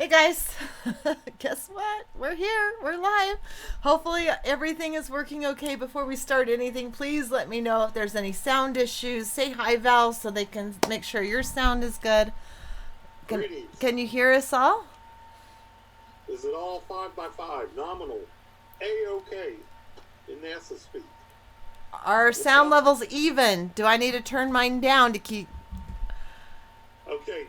Hey guys, guess what? We're here. We're live. Hopefully, everything is working okay before we start anything. Please let me know if there's any sound issues. Say hi, Val, so they can make sure your sound is good. Can, Greetings. can you hear us all? Is it all 5x5? Nominal. A-OK. In NASA speak. Our What's sound up? level's even. Do I need to turn mine down to keep. Okay.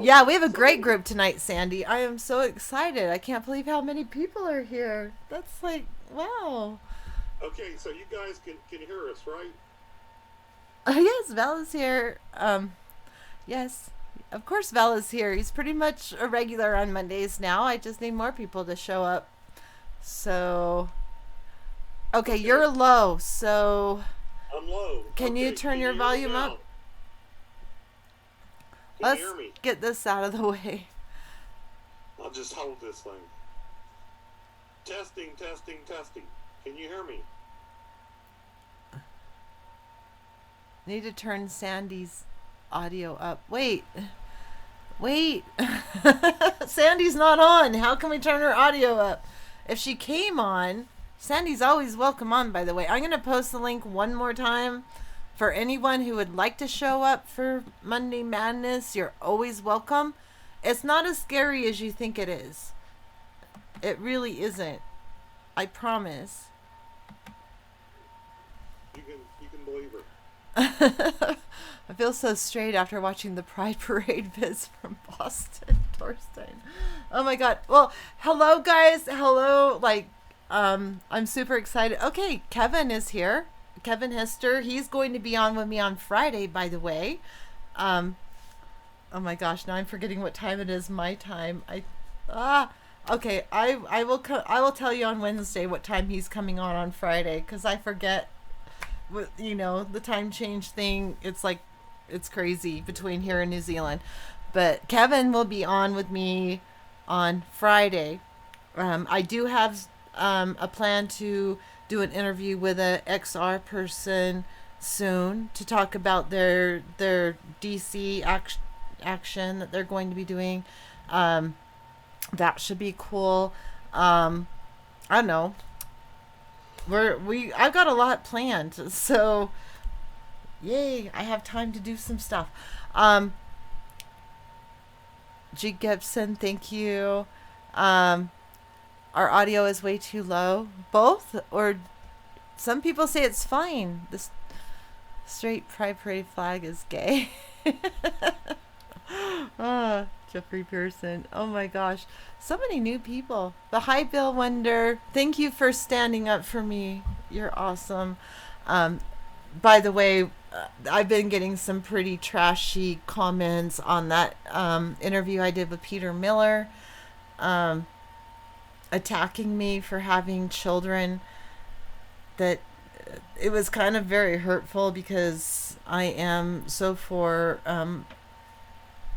Yeah, we have a So, great group tonight, Sandy. I am so excited. I can't believe how many people are here. That's like, wow. okay, so you guys can hear us, right? Yes, Val is here. Yes, of course Val is here. He's pretty much a regular on Mondays now. I just need more people to show up. So, okay, Okay. you're low. So, I'm low. can you Okay, turn can your you hear me volume now? up? Can you Let's hear me? get this out of the way. I'll just hold this thing. Testing, testing, testing. Can you hear me? Need to turn Sandy's audio up. Wait. Sandy's not on. How can we turn her audio up? If she came on, Sandy's always welcome on, by the way. I'm going to post the link one more time for anyone who would like to show up for Monday Madness. You're always welcome. It's not as scary as you think it is. It really isn't. I promise. You can believe her. I feel so straight after watching the Pride Parade vids from Boston, Torstein. Oh my god. Well, hello guys. Hello. I'm super excited. Okay, Kevin is here. Kevin Hester. He's going to be on with me on Friday, by the way. Um, oh my gosh, now I'm forgetting what time it is. My time. Okay. I will tell you on Wednesday what time he's coming on Friday because I forget. The time change thing. It's crazy between here and New Zealand. But Kevin will be on with me on Friday. I do have a plan to do an interview with a XR person soon to talk about their DC action that they're going to be doing. That should be cool. I don't know. I've got a lot planned, so yay! I have time to do some stuff. Um, G Gibson, thank you. Um, our audio is way too low. Both, or some people say it's fine. This straight pride parade flag is gay. Jeffrey Pearson. Oh my gosh. So many new people. The Hi Bill Wonder. Thank you for standing up for me. You're awesome. Um, by the way, I've been getting some pretty trashy comments on that interview I did with Peter Miller, um, attacking me for having children. That it was kind of very hurtful because I am so for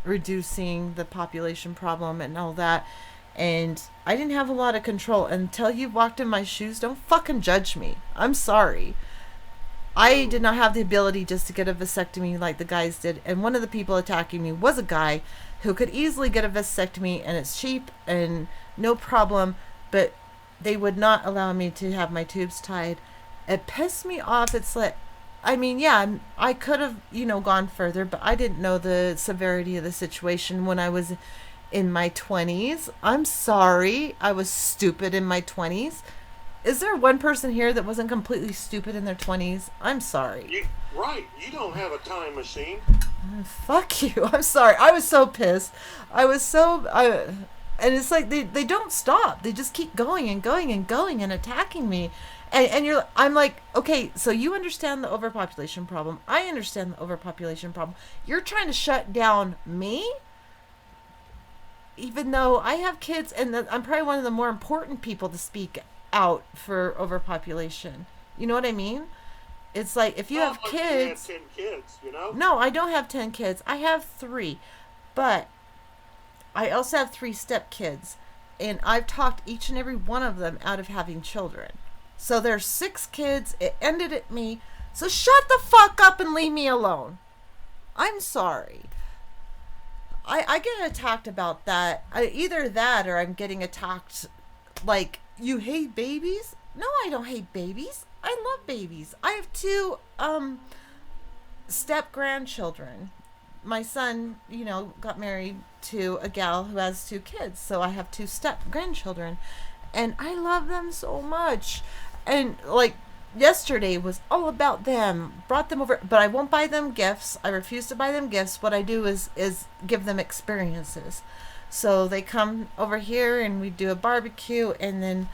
reducing the population problem and all that. And I didn't have a lot of control until you walked in my shoes. Don't fucking judge me. I'm sorry. I did not have the ability just to get a vasectomy like the guys did. And one of the people attacking me was a guy who could easily get a vasectomy and it's cheap and no problem. But they would not allow me to have my tubes tied. It pissed me off. It's like, I mean, yeah, I could have, gone further, but I didn't know the severity of the situation when I was in my 20s. I'm sorry. I was stupid in my 20s. Is there one person here that wasn't completely stupid in their 20s? I'm sorry. Right. You don't have a time machine. Fuck you. I'm sorry. I was so pissed. I was so. And it's like they don't stop. They just keep going and going and going and attacking me. I'm like, okay, so you understand the overpopulation problem. I understand the overpopulation problem. You're trying to shut down me? Even though I have kids and I'm probably one of the more important people to speak out for overpopulation. You know what I mean? It's like if you Oh, have like you have kids. 10 kids. No, I don't have 10 kids. I have 3. But I also have 3 step kids. And I've talked each and every one of them out of having children. So there's 6 kids. It ended at me. So shut the fuck up and leave me alone. I'm sorry. I get attacked about that. Either that or I'm getting attacked like, you hate babies? No, I don't hate babies. I love babies. I have two step grandchildren. My son, got married to a gal who has two kids, so I have two step grandchildren, and I love them so much. And like yesterday was all about them. Brought them over, but I won't buy them gifts. I refuse to buy them gifts. What I do is give them experiences. So they come over here and we do a barbecue, and then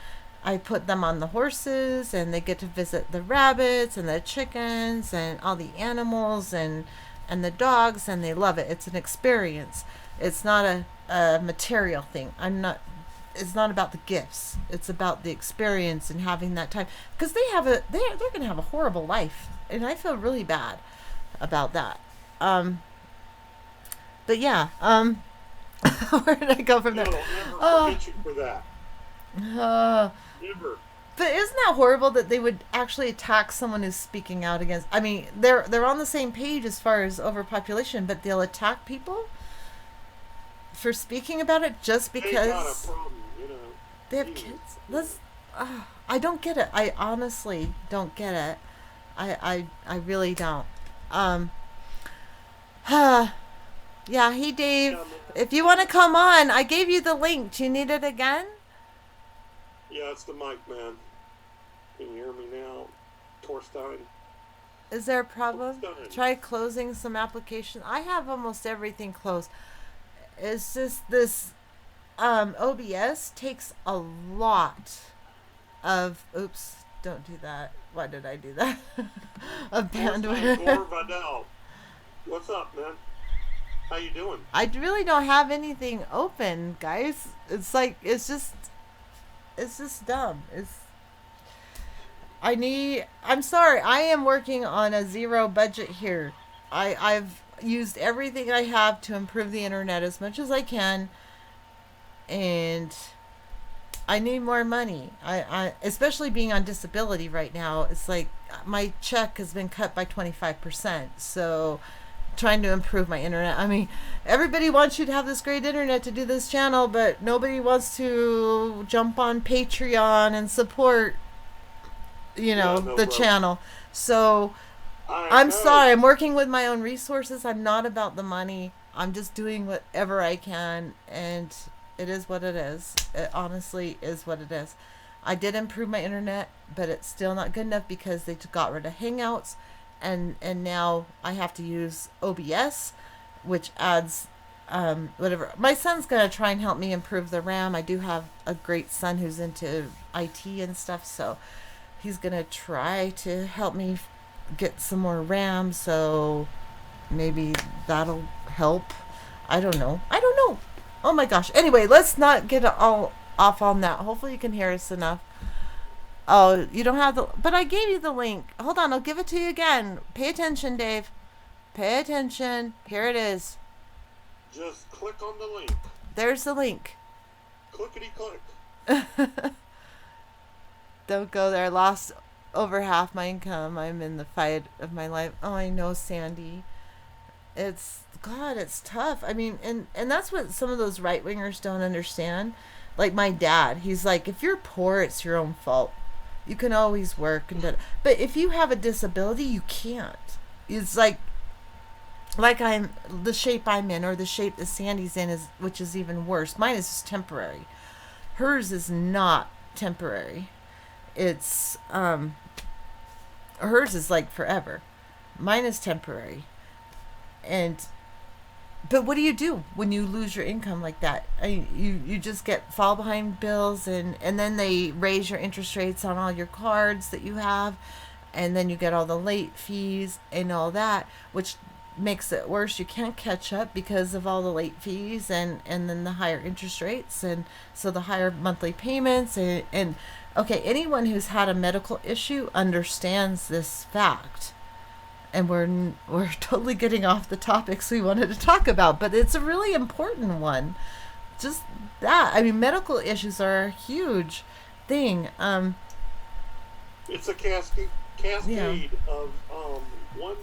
I put them on the horses, and they get to visit the rabbits and the chickens and all the animals and the dogs, and they love it. It's an experience. It's not a material thing. It's not about the gifts. It's about the experience and having that time, because they're going to have a horrible life, and I feel really bad about that. But yeah, where did I go from there? No, never forget you for that. Never. But isn't that horrible that they would actually attack someone who's speaking out against? I mean, they're on the same page as far as overpopulation, but they'll attack people for speaking about it just because They got a problem, they have kids. I don't get it. I honestly don't get it. I really don't. Yeah, hey Dave. If you want to come on, I gave you the link. Do you need it again? Yeah, it's the mic, man. Can you hear me now, Torstein? Is there a problem? Torstein. Try closing some applications. I have almost everything closed. It's just this OBS takes a lot of, oops, don't do that. Why did I do that? Of bandwidth. Vidal. What's up, man? How you doing? I really don't have anything open, guys. It's like, it's just dumb. I'm sorry, I am working on a zero budget here. I've used everything I have to improve the internet as much as I can, and I need more money. I especially being on disability right now, it's like my check has been cut by 25%, so trying to improve my internet. I mean, everybody wants you to have this great internet to do this channel, but nobody wants to jump on Patreon and support, the channel. So I'm sorry, I'm working with my own resources. I'm not about the money. I'm just doing whatever I can, and it is what it is. It honestly is what it is. I did improve my internet, but it's still not good enough because they got rid of Hangouts, and now I have to use OBS, which adds whatever. My son's gonna try and help me improve the RAM. I do have a great son who's into IT and stuff, so he's gonna try to help me get some more RAM, so maybe that'll help. I don't know. Oh my gosh. Anyway, let's not get all off on that. Hopefully you can hear us enough. Oh, you don't have but I gave you the link. Hold on, I'll give it to you again. Pay attention, Dave. Pay attention. Here it is. Just click on the link. There's the link. Clickety click. Don't go there. I lost over half my income. I'm in the fight of my life. Oh, I know, Sandy. It's tough. I mean, and that's what some of those right wingers don't understand. Like my dad, he's like, if you're poor, it's your own fault. You can always work and but if you have a disability, you can't. It's like I'm the shape I'm in, or the shape that Sandy's in is, which is even worse. Mine is just temporary. Hers is not temporary. It's hers is like forever. Mine is temporary. But what do you do when you lose your income like that? You just fall behind bills, and then they raise your interest rates on all your cards that you have, and then you get all the late fees and all that, which makes it worse. You can't catch up because of all the late fees and then the higher interest rates, and so the higher monthly payments. And okay, anyone who's had a medical issue understands this fact. And we're totally getting off the topics we wanted to talk about, but it's a really important one. Just that. I mean, medical issues are a huge thing. It's a cascade of one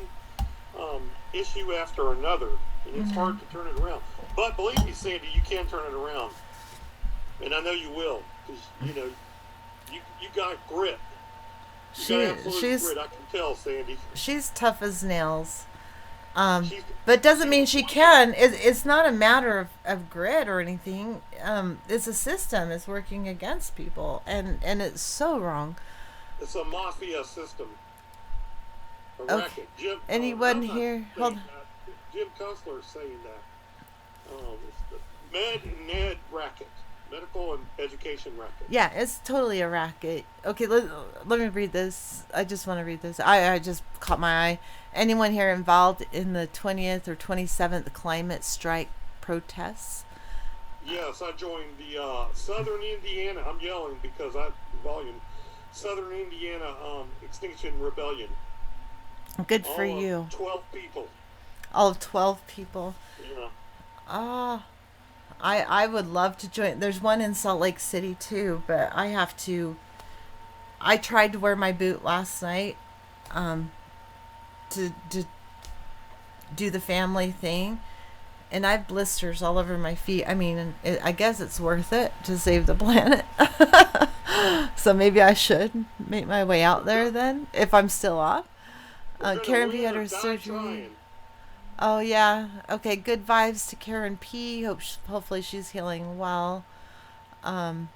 issue after another, and it's hard to turn it around. But believe me, Sandy, you can turn it around, and I know you will, because you got grit. You got absolute grit. I can tell, Sandy. She's tough as nails. She's, But doesn't mean she can. It's not a matter of grit or anything. It's a system. It's working against people, and it's so wrong. It's a mafia system. A Okay. racket. Jim, Anyone here? Hold. Jim Cussler is saying that. It's the Med and Ned racket. Medical and education racket. Yeah, it's totally a racket. Okay, let me read this. I just want to read this. I just caught my eye. Anyone here involved in the 20th or 27th climate strike protests? Yes, I joined the Southern Indiana. I'm yelling because volume. Southern Indiana Extinction Rebellion. Good for you. 12 people. All of 12 people. Yeah. I would love to join. There's one in Salt Lake City too, but I tried to wear my boot last night to do the family thing, and I have blisters all over my feet. I mean, I guess it's worth it to save the planet. So maybe I should make my way out there then, if I'm still off. Karen P had her surgery. Trying. Oh yeah. Okay. Good vibes to Karen P. Hopefully she's healing well. Hi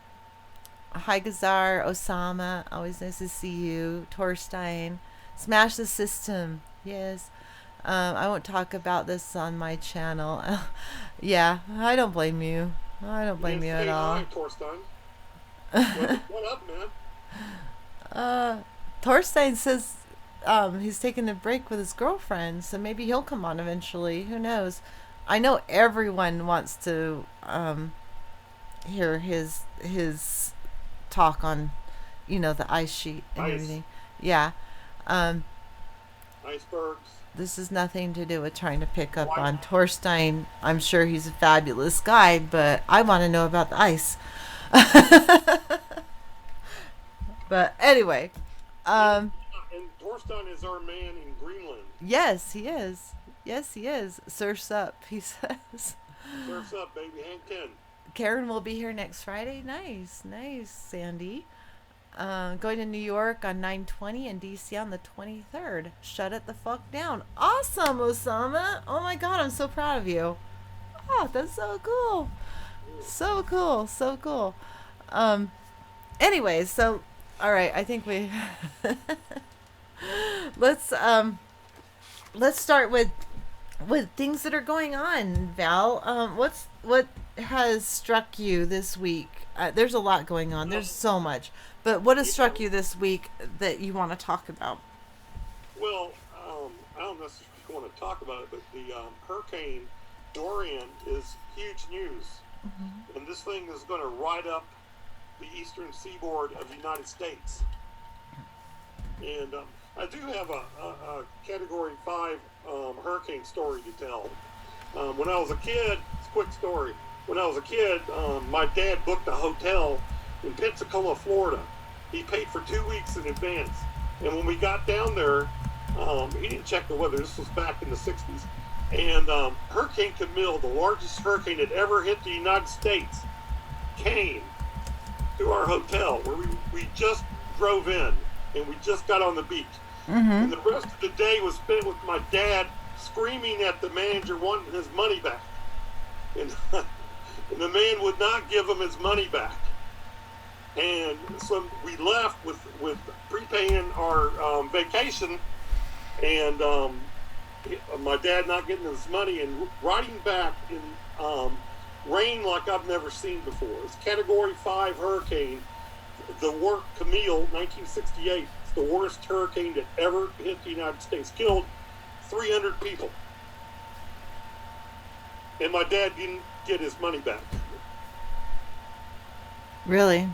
Gazar, Osama. Always nice to see you. Torstein. Smash the system. Yes. I won't talk about this on my channel. Yeah. I don't blame you. I don't blame you at all. Hi, Torstein. What up, man? Torstein says he's taking a break with his girlfriend, so maybe he'll come on eventually. Who knows? I know everyone wants to hear his talk on, the ice sheet and everything. Yeah. Icebergs. This is nothing to do with trying to pick up on Torstein. I'm sure he's a fabulous guy, but I want to know about the ice. But anyway, and Torstein is our man in Greenland. Yes, he is. Yes, he is. Surf's up, he says. Surf's up, baby. Hang 10. Karen will be here next Friday. Nice, Sandy. Going to New York on 9/20 and DC on the 23rd. Shut it the fuck down. Awesome, Osama. Oh my God, I'm so proud of you. Oh, that's so cool. So cool. So cool. Anyways, so, all right, I think we... Let's start with things that are going on, Val. What has struck you this week? There's a lot going on. There's so much. But what has struck you this week that you want to talk about? Well, I don't necessarily want to talk about it, but the Hurricane Dorian is huge news. Mm-hmm. And this thing is going to ride up the eastern seaboard of the United States. And I do have a Category 5 hurricane story to tell. When I was a kid, it's a quick story. When I was a kid, my dad booked a hotel in Pensacola, Florida. He paid for 2 weeks in advance. And when we got down there, he didn't check the weather. This was back in the 60s. And Hurricane Camille, the largest hurricane that ever hit the United States, came to our hotel where we just drove in and we just got on the beach. Mm-hmm. And the rest of the day was spent with my dad screaming at the manager wanting his money back. And the man would not give him his money back. And so we left with prepaying our vacation, and my dad not getting his money and riding back in rain like I've never seen before. It's Category 5 hurricane. Camille, 1968. It's the worst hurricane that ever hit the United States. Killed 300 people. And my dad didn't get his money back. Really?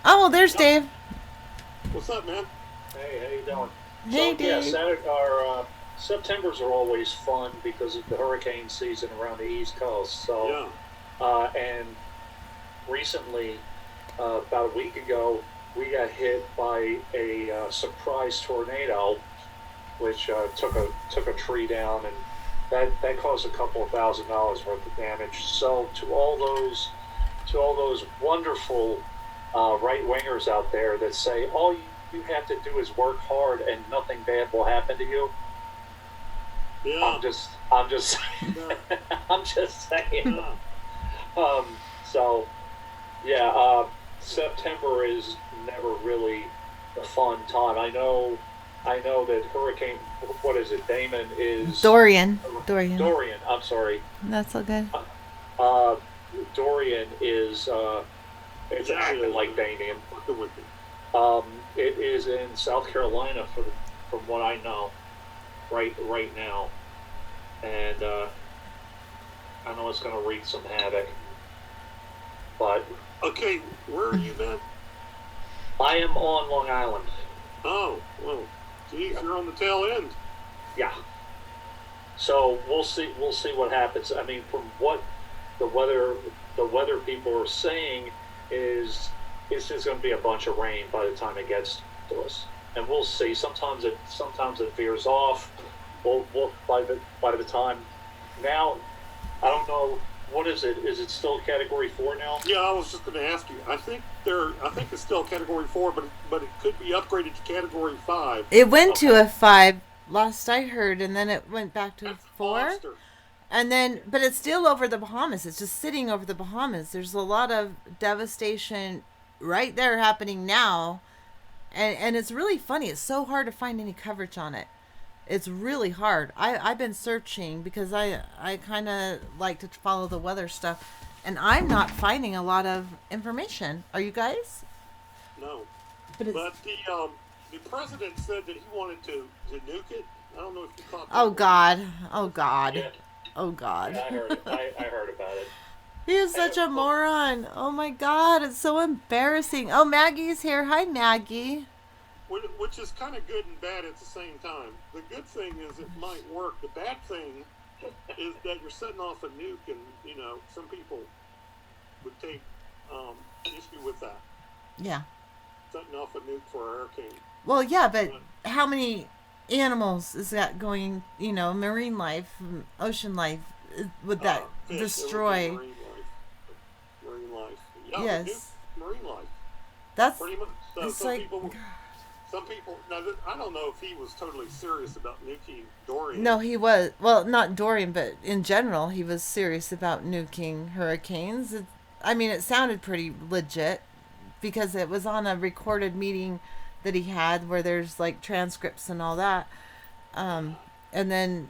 Oh, well, there's Dave. What's up, man? Hey, how you doing? Hey, Dave. Yeah, our Septembers are always fun because of the hurricane season around the East Coast. So, yeah. And recently, about a week ago, we got hit by a surprise tornado, which took a tree down and that caused a couple of $1,000s worth of damage. So to all those wonderful right wingers out there that say all you have to do is work hard and nothing bad will happen to you. Yeah. I'm just Yeah. I'm just saying. Yeah. So September is never really a fun time. I know that Hurricane, what is it? Damon is Dorian. Dorian. I'm sorry. That's all good. Dorian is it's acting like Damien. It is in South Carolina from what I know, right now, and I know it's going to wreak some havoc. But okay, where are you then? I am on Long Island. Oh, well, geez, you're on the tail end. Yeah. So we'll see what happens. I mean, from what the weather people are saying is it's just going to be a bunch of rain by the time it gets to us, and we'll see. Sometimes it veers off. We'll by the time now, I don't know. What is it? Is it still Category 4 now? Yeah, I was just going to ask you. I think it's still Category 4, but it could be upgraded to Category 5. It went to a 5 last I heard, and then it went back to a 4. Monster. And then, but it's still over the Bahamas. It's just sitting over the Bahamas. There's a lot of devastation right there happening now, and it's really funny. It's so hard to find any coverage on it. It's really hard. I've been searching because I kind of like to follow the weather stuff, and I'm not finding a lot of information. Are you guys? No. But the president said that he wanted to nuke it. I don't know if you caught that. Oh God. Oh God. Yeah. Oh God. Yeah, I heard it. I heard about it. He is such a moron. Oh my God. It's so embarrassing. Oh, Maggie's here. Hi, Maggie. Which is kind of good and bad at the same time. The good thing is it might work. The bad thing is that you're setting off a nuke, and some people would take issue with that. Yeah. Setting off a nuke for a hurricane. Well, yeah, but how many animals is that going? Marine life, ocean life, would that destroy? Marine life. Yeah, yes. Marine life. That's pretty much. So it's some people. Now, I don't know if he was totally serious about nuking Dorian. No, he was. Well, not Dorian, but in general, he was serious about nuking hurricanes. It sounded pretty legit because it was on a recorded meeting that he had where there's like transcripts and all that. And then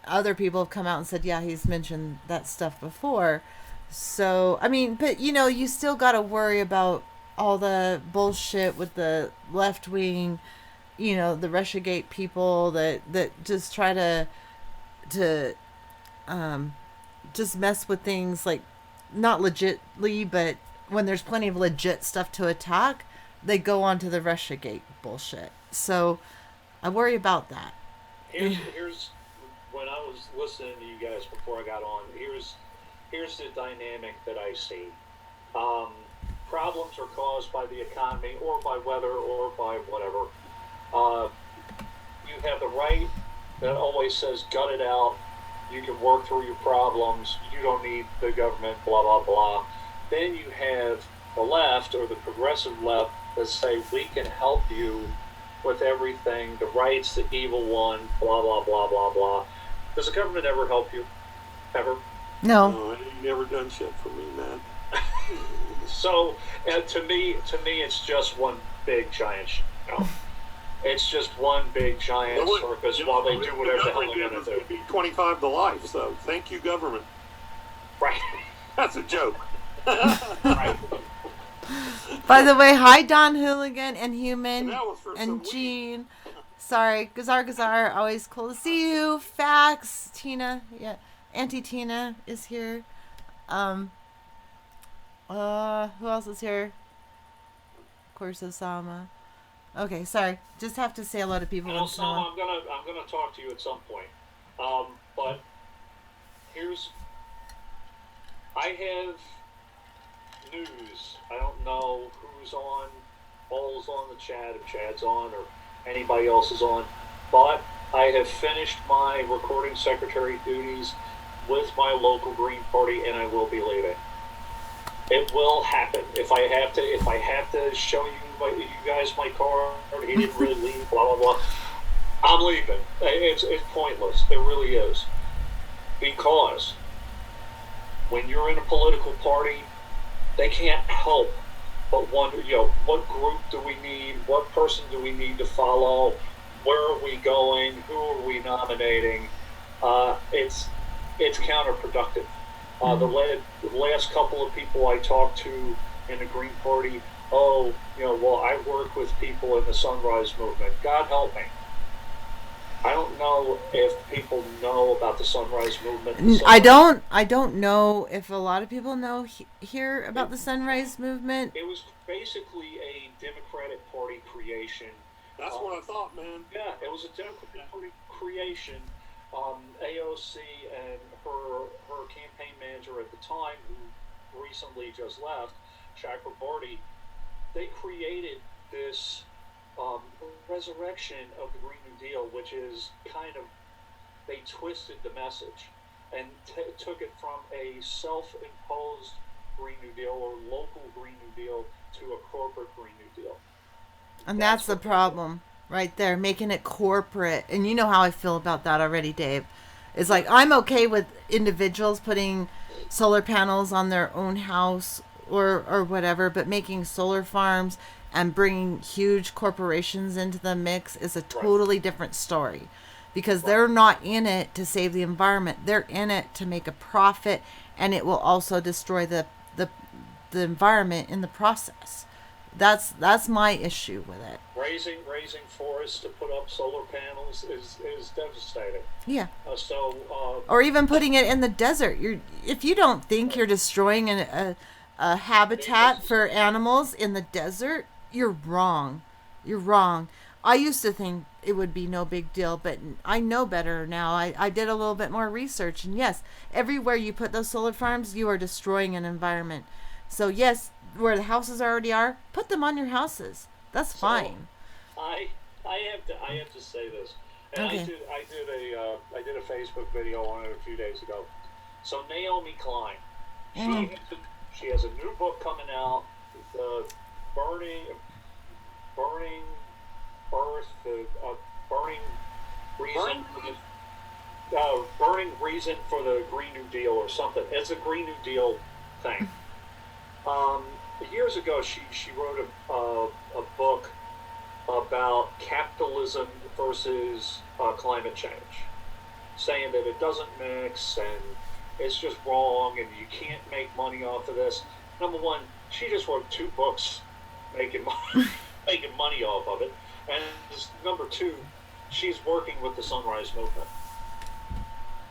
other people have come out and said, yeah, he's mentioned that stuff before. So, but you still got to worry about all the bullshit with the left wing, the Russiagate people that just try to just mess with things like not legitly, but when there's plenty of legit stuff to attack, they go on to the Russiagate bullshit. So I worry about that. Here's when I was listening to you guys before I got on. Here's the dynamic that I see. Problems are caused by the economy or by weather or by whatever. You have the right that always says gut it out. You can work through your problems. You don't need the government, blah, blah, blah. Then you have the left or the progressive left that say we can help you with everything. The right's the evil one, blah, blah, blah, blah, blah. Does the government ever help you? Ever? No. It ain't never done shit for me, man. So, to me, it's just one big giant show. It's just one big giant circus while they do whatever the hell they're going to do. Be 25 to life, so thank you, government. Right. That's a joke. Right. By the way, hi Don Hooligan and Human and some Jean. Sorry, Gazar, always cool to see you. Fax, Tina, yeah, Auntie Tina is here. Who else is here? Of course, Osama. Okay, sorry. Just have to say hello to people. And Osama, I'm gonna talk to you at some point. But I have news. I don't know who's on, Paul's on the chat, if Chad's on, or anybody else is on. But I have finished my recording secretary duties with my local Green Party, and I will be leaving. It will happen. If I have to show you guys my card, he didn't really leave. Blah blah blah. I'm leaving. It's pointless. It really is. Because when you're in a political party, they can't help but wonder, what group do we need? What person do we need to follow? Where are we going? Who are we nominating? It's counterproductive. The last couple of people I talked to in the Green Party, I work with people in the Sunrise Movement. God help me. I don't know if people know about the Sunrise Movement. I don't know if a lot of people know here about the Sunrise Movement. It was basically a Democratic Party creation. That's what I thought, man. Yeah, it was a Democratic Party creation. AOC and her campaign manager at the time, who recently just left, Chakraborty, they created this resurrection of the Green New Deal, which is they twisted the message and took it from a self-imposed Green New Deal or local Green New Deal to a corporate Green New Deal. And that's the problem right there, making it corporate. And you know how I feel about that already, Dave. It's like, I'm okay with individuals putting solar panels on their own house or whatever, but making solar farms and bringing huge corporations into the mix is a totally different story, because they're not in it to save the environment. They're in it to make a profit, and it will also destroy the environment in the process. That's my issue with it. Raising forests to put up solar panels is devastating. Yeah. So or even putting it in the desert. If you don't think you're destroying a habitat for animals in the desert, you're wrong. You're wrong. I used to think it would be no big deal, but I know better now. I did a little bit more research, and yes, everywhere you put those solar farms, you are destroying an environment. So yes, where the houses already are, put them on your houses. That's fine. I have to say this, and okay. I did a Facebook video on it a few days ago. So Naomi Klein, she has a new book coming out, the burning reason for the Green New Deal or something. It's a Green New Deal thing. Years ago, she wrote a book about capitalism versus climate change, saying that it doesn't mix and it's just wrong and you can't make money off of this. Number one, she just wrote 2 books making money off of it. And number 2, she's working with the Sunrise Movement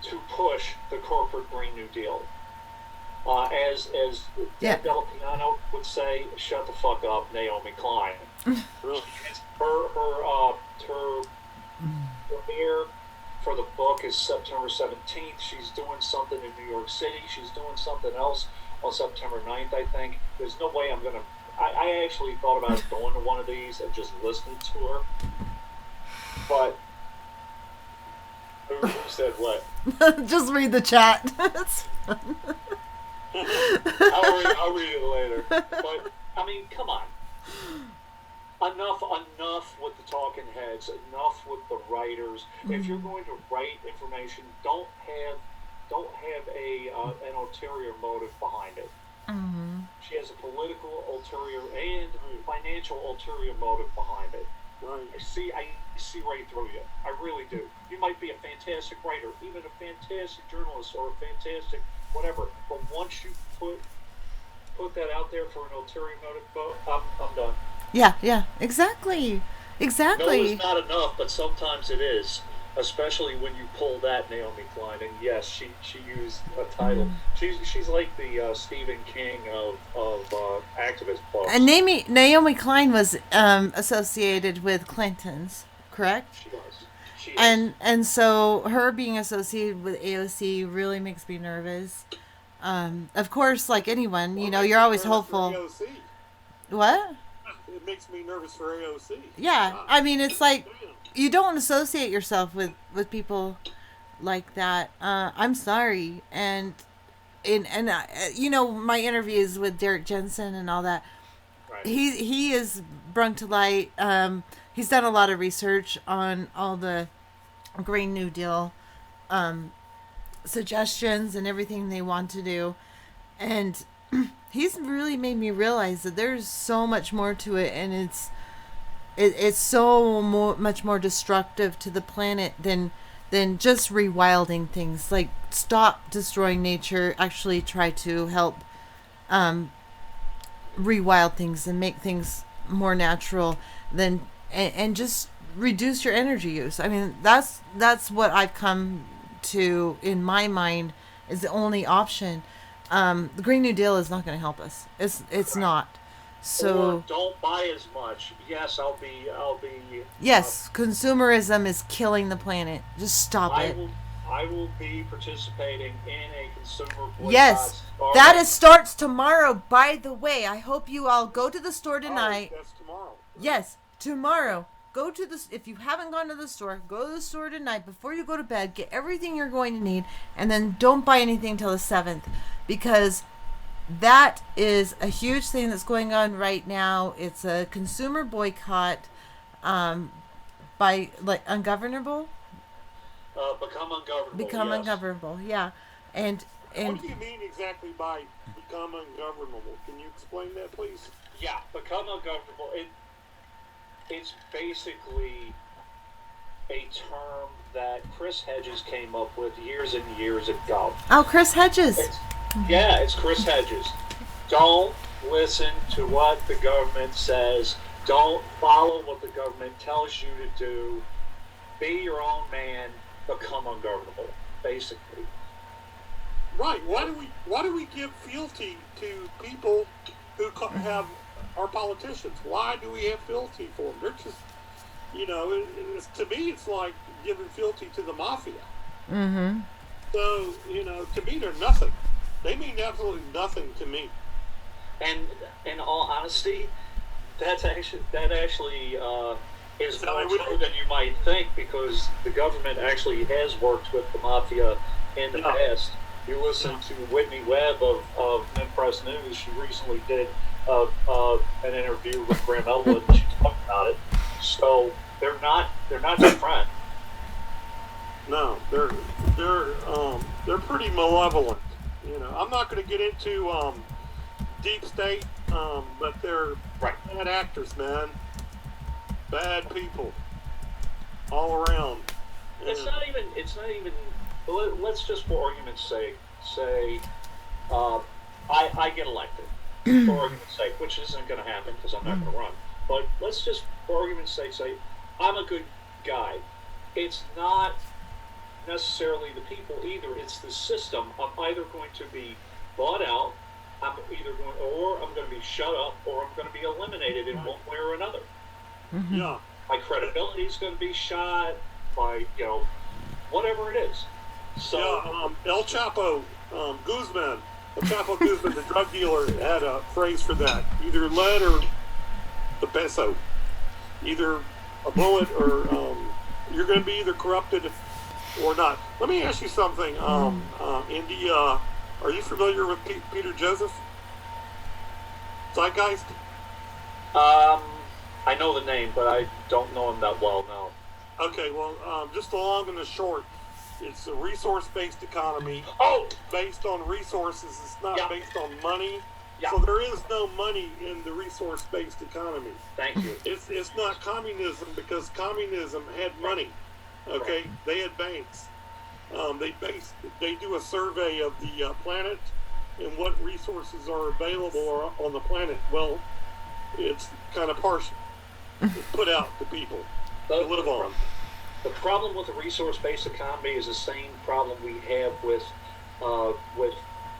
to push the corporate Green New Deal. As Del Piano would say, shut the fuck up, Naomi Klein. Her premiere for the book is September 17th. She's doing something in New York City. She's doing something else on September 9th, I think. There's no way I'm going to... I actually thought about going to one of these and just listening to her. But... Who said what? Just read the chat. It's fun. I'll read it later. But, I mean, come on. Enough with the talking heads. Enough with the writers. Mm-hmm. If you're going to write information, don't have an ulterior motive behind it. Mm-hmm. She has a political ulterior and financial ulterior motive behind it. Right. I see right through you. I really do. You might be a fantastic writer, even a fantastic journalist, or a fantastic whatever. But once you put that out there for an ulterior motive, I'm done. Yeah, exactly. No, it's not enough, but sometimes it is. Especially when you pull that Naomi Klein, and yes, she used a title. She's like the Stephen King of activist books. And Naomi Klein was associated with Clinton's, correct? She was. She is. And so her being associated with AOC really makes me nervous. Of course, like anyone, you're always hopeful. AOC. What? It makes me nervous for AOC. Yeah, I mean, it's like you don't associate yourself with people like that. I'm sorry, and you know, my interviews with Derek Jensen and all that. Right. He is brung to light. He's done a lot of research on all the Green New Deal suggestions and everything they want to do, and he's really made me realize that there's so much more to it, and it's so much more destructive to the planet than just rewilding things. Like, stop destroying nature. Actually, try to help rewild things and make things more natural. And just reduce your energy use. I mean, that's what I've come to in my mind is the only option. The Green New Deal is not going to help us. It's not. So or don't buy as much. Yes, I'll be. yes, consumerism is killing the planet. Just stop it. I will be participating in a consumer boycott. Yes, that starts tomorrow. By the way, I hope you all go to the store tonight. Oh, that's tomorrow. Yes, tomorrow. Go to the. If you haven't gone to the store, go to the store tonight before you go to bed. Get everything you're going to need, and then don't buy anything till the 7th, because that is a huge thing that's going on right now. It's a consumer boycott by ungovernable. Become Yes. Ungovernable, yeah. And what do you mean exactly by become ungovernable? Can you explain that, please? Yeah, become ungovernable. It's basically a term that Chris Hedges came up with years and years ago. Oh, Chris Hedges. It's Chris Hedges. Don't listen to what the government says. Don't follow what the government tells you to do. Be your own man. Become ungovernable, basically. Right. Why do we give fealty to people who have our politicians? Why do we have fealty for them? They're just, to me, it's like giving fealty to the mafia. Mm-hmm. So, to me, they're nothing. They mean absolutely nothing to me. And in all honesty, that actually is more true than you might think, because the government actually has worked with the mafia in the past. You listen to Whitney Webb of Press News. She recently did an interview with Graham Elwood, and she talked about it. So they're not your friend. No, they're pretty malevolent. I'm not going to get into deep state, but they're bad actors, man. Bad people all around. It's not even. Let's just, for argument's sake, say I get elected. For argument's sake, which isn't going to happen because I'm not going to run. But let's just, for argument's sake, say I'm a good guy. It's not necessarily the people either. It's the system. I'm either going to be bought out. I'm going to be shut up, or I'm going to be eliminated in one way or another. Mm-hmm. Yeah. My credibility is going to be shot by, whatever it is. So El Chapo Guzman, the drug dealer, had a phrase for that: either lead or the peso, either a bullet or you're going to be either corrupted or not. Let me ask you something, Indy. Are you familiar with Peter Joseph? Zeitgeist? I know the name, but I don't know him that well, no. Okay, well, just the long and the short, it's a resource-based economy. Based on resources. It's not based on money. Yeah. So there is no money in the resource-based economy. Thank you. It's not communism, because communism had money. Okay, right. They had banks. They do a survey of the planet and what resources are available on the planet. Well, it's kind of partial. It's put out to people to live on. The problem with a resource-based economy is the same problem we have with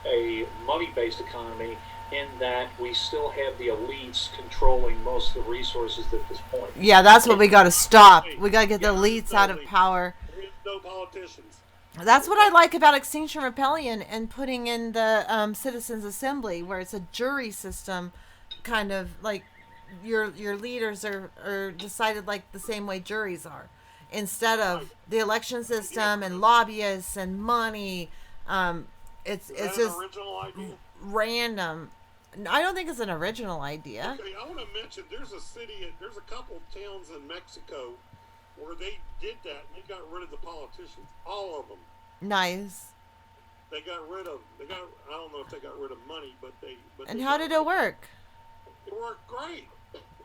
a money-based economy, in that we still have the elites controlling most of the resources at this point. Yeah, that's what we got to stop. We got to get the elites out of power. There is no politicians. That's what I like about Extinction Rebellion and putting in the Citizens Assembly, where it's a jury system, kind of like your leaders are decided like the same way juries are. instead of the election system and lobbyists and money. It's just an original idea? Random. I don't think it's an original idea. Okay, I want to mention there's a couple of towns in Mexico where they did that and they got rid of the politicians, all of them. Nice. I don't know if they got rid of money, but And how did it work? It worked great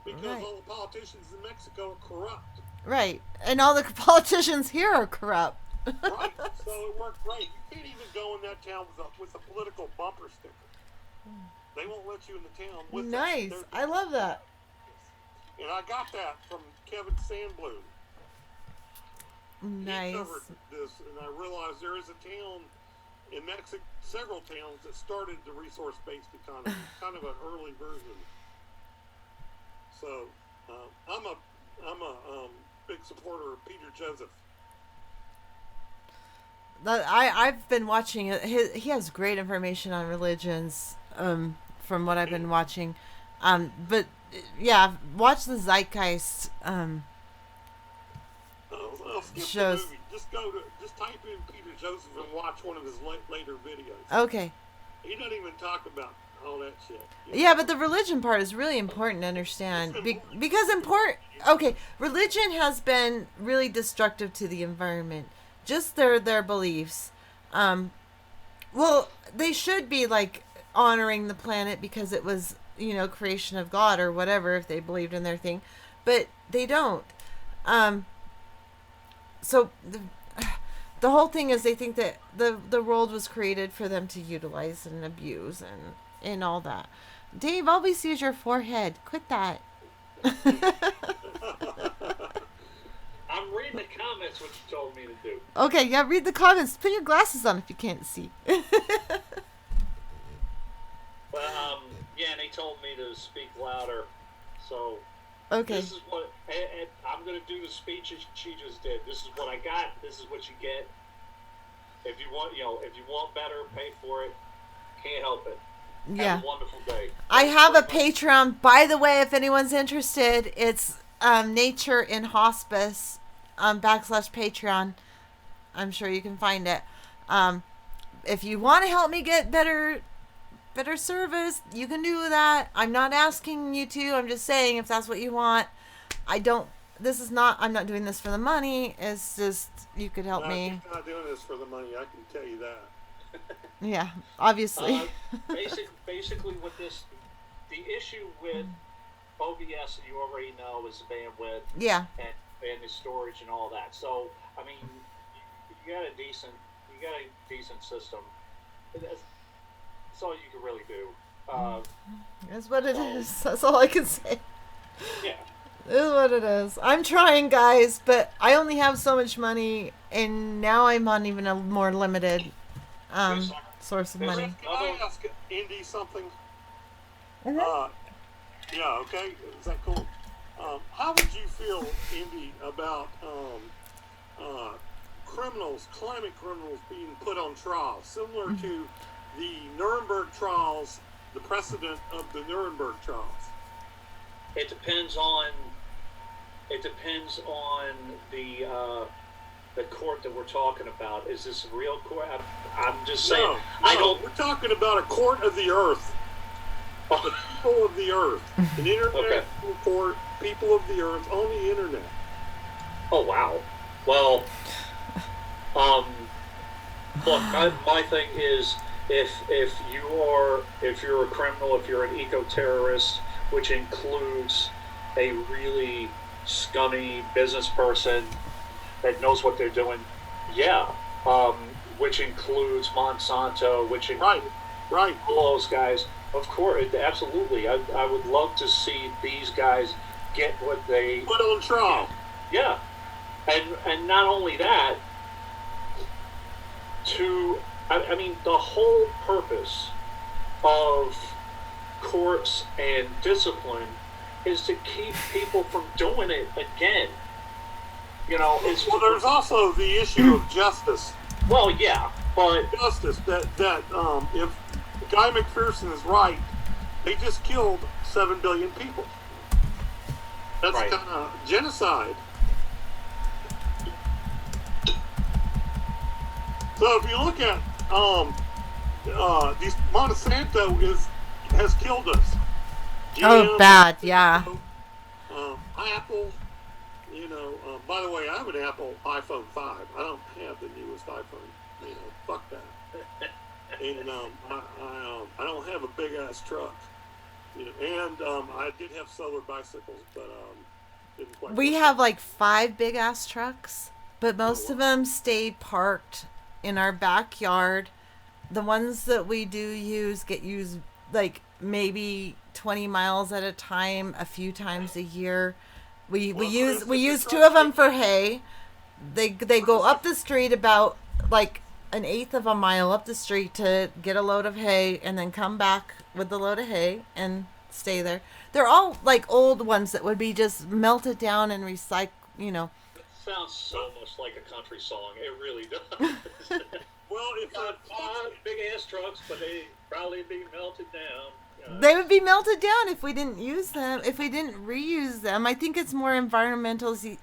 because all the politicians in Mexico are corrupt. Right, and all the politicians here are corrupt. Right, so it worked great. You can't even go in that town with a political bumper sticker. They won't let you in the town with nice. That. I love that. And I got that from Kevin Sandblum. Nice. He covered this, and I realized there is a town in Mexico, several towns that started the resource-based economy, kind of an early version. So I'm a big supporter of Peter Joseph. I've been watching it. He has great information on religions, from what I've been watching. But yeah, watch the Zeitgeist shows. Just type in Peter Joseph and watch one of his later videos. Okay. He doesn't even talk about all that shit. Yeah, but the religion part is really important to understand because religion has been really destructive to the environment. Just their beliefs. Well, they should be like honoring the planet because it was, creation of God or whatever if they believed in their thing, but they don't. So the whole thing is they think that the world was created for them to utilize and abuse and all that. Dave, all we see is your forehead. Quit that. I'm reading the comments, what you told me to do. Okay, yeah, read the comments. Put your glasses on if you can't see. But, yeah, and they told me to speak louder. So, okay. This is what, and I'm going to do the speech as she just did. This is what I got. This is what you get. If you want better, pay for it. Can't help it. Yeah. Have a wonderful day. I have a Patreon. By the way, if anyone's interested, it's Nature in Hospice /Patreon. I'm sure you can find it. If you want to help me get better service, you can do that. I'm not asking you to. I'm just saying if that's what you want. I'm not doing this for the money. It's just you could help me. I'm not doing this for the money. I can tell you that. Yeah, obviously. Basically, with the issue with OBS, you already know, is the bandwidth. Yeah. And the storage and all that. So, I mean, you got a decent system. That's all you can really do. That's what it is. That's all I can say. Yeah. This is what it is. I'm trying, guys, but I only have so much money, and now I'm on even a more limited source of money. Can I ask Indy something? Mm-hmm. Yeah, okay. Is that cool? How would you feel, Indy, about climate criminals being put on trial, similar to the Nuremberg trials, the precedent of the Nuremberg trials? It depends on the court that we're talking about. Is this a real court? I'm just saying. No, we're talking about a court of the earth. The people of the earth. An international court, people of the earth, on the internet. Oh, wow. Well, look, my thing is, if you're a criminal, if you're an eco-terrorist, which includes a really scummy business person that knows what they're doing, which includes Monsanto, which includes all those guys. Of course, absolutely. I would love to see these guys get what they put on trial. Yeah, and not only that. I mean, the whole purpose of courts and discipline is to keep people from doing it again. There's also the issue of justice. Well, yeah, but justice that if Guy McPherson is right, they just killed 7 billion people. That's kind of genocide. So if you look at these Monsanto has killed us. Oh, bad, yeah. Apple, by the way, I have an Apple iPhone 5. I don't have the newest iPhone. Fuck that. And I don't have a big ass truck. And I did have solar bicycles, but didn't quite. We have like 5 big ass trucks, but most of them stay parked in our backyard. The ones that we do use get used like maybe 20 miles at a time, a few times a year. We use 2 of them for hay. They go up the street about like an eighth of a mile up the street to get a load of hay and then come back with the load of hay and stay there. They're all like old ones that would be just melted down and recycled, It sounds so much like a country song. It really does. Well, if got 5 big ass trucks, but they probably be melted down. They would be melted down if we didn't use them, if we didn't reuse them. I think it's more environmentally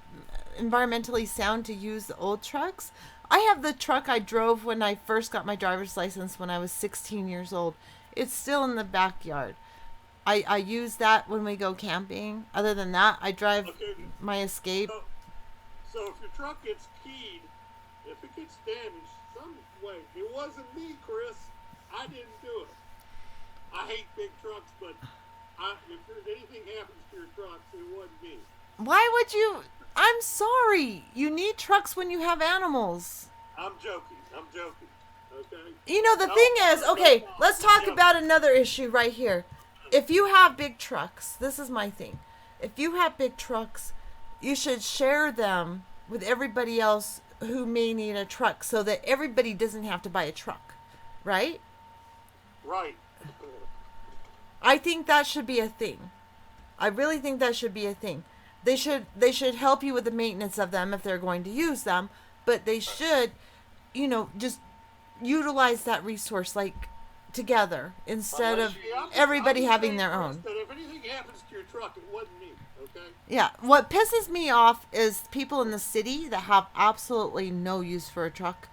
sound to use the old trucks. I have the truck I drove when I first got my driver's license when I was 16 years old. It's still in the backyard. I use that when we go camping. Other than that, I drive my Escape. So if your truck gets keyed, if it gets damaged some way, it wasn't me, Chris. I didn't do it. I hate big trucks, but if anything happens to your trucks, it wasn't me. Why would you? I'm sorry. You need trucks when you have animals. I'm joking. Okay? The thing is, okay, let's talk about another issue right here. If you have big trucks, this is my thing. If you have big trucks, you should share them with everybody else who may need a truck so that everybody doesn't have to buy a truck, right? Right. I think that should be a thing. I really think that should be a thing. They should help you with the maintenance of them if they're going to use them, but they should, just utilize that resource like together instead of everybody having their own. If anything happens to your truck, it wasn't me, okay? Yeah, what pisses me off is people in the city that have absolutely no use for a truck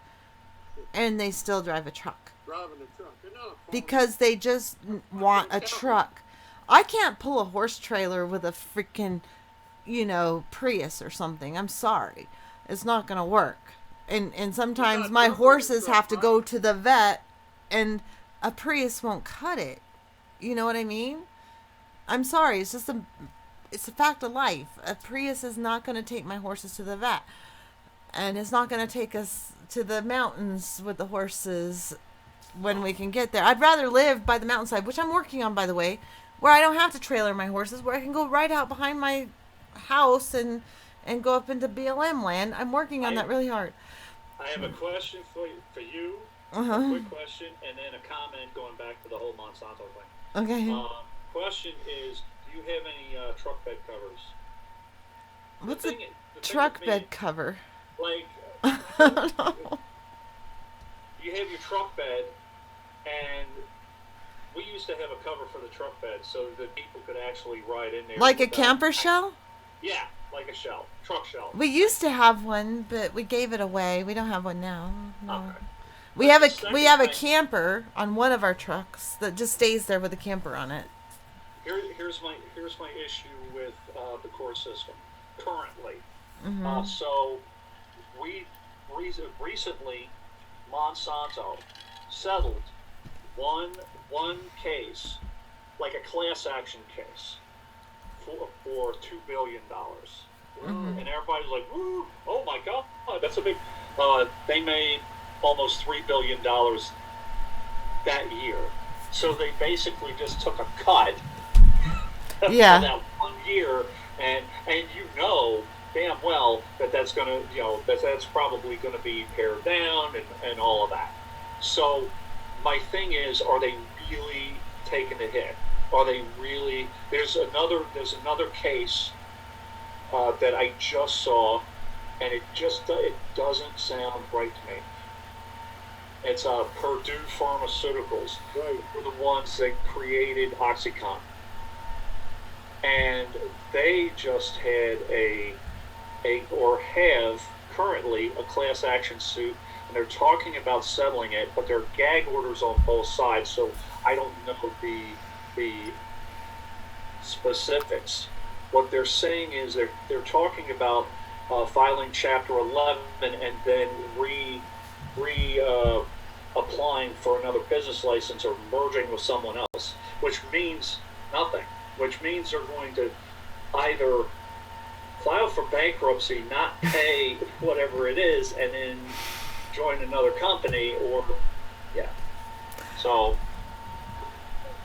and they still drive a truck. Driving a truck. Because they just want a truck. I can't pull a horse trailer with a freaking, Prius or something. I'm sorry. It's not going to work. And sometimes my horses have to go to the vet and a Prius won't cut it. You know what I mean? I'm sorry. It's just it's a fact of life. A Prius is not going to take my horses to the vet. And it's not going to take us to the mountains with the horses when we can get there. I'd rather live by the mountainside, which I'm working on, by the way, where I don't have to trailer my horses, where I can go right out behind my house and go up into BLM land. I'm working on that really hard. I have a question for you. A quick question, and then a comment going back to the whole Monsanto thing. Okay. Question is, do you have any truck bed covers? What's a truck bed cover? Like, you have your truck bed, and we used to have a cover for the truck bed so that people could actually ride in there. Like a camper shell? Yeah, like a shell, truck shell. We used to have one, but we gave it away. We don't have one now. No. Okay. We have a camper on one of our trucks that just stays there with a camper on it. Here's my issue with the core system currently. Mm-hmm. So we recently Monsanto settled one case, like a class action case, for $2 billion. Mm-hmm. And everybody's like, "Woo! Oh my God, that's a big." They made almost $3 billion that year. So they basically just took a cut for that 1 year, and damn well that's gonna that's probably gonna be pared down and all of that. So my thing is, are they really taking the hit? Are they really? There's another case that I just saw, and it doesn't sound right to me. It's Purdue Pharmaceuticals, right? Were the ones that created OxyContin, and they just had have currently a class action suit and they're talking about settling it, but there are gag orders on both sides, so I don't know the specifics. What they're saying is they're talking about filing Chapter 11 and then applying for another business license or merging with someone else, which means nothing. Which means they're going to either file for bankruptcy, not pay whatever it is, and then join another company, or So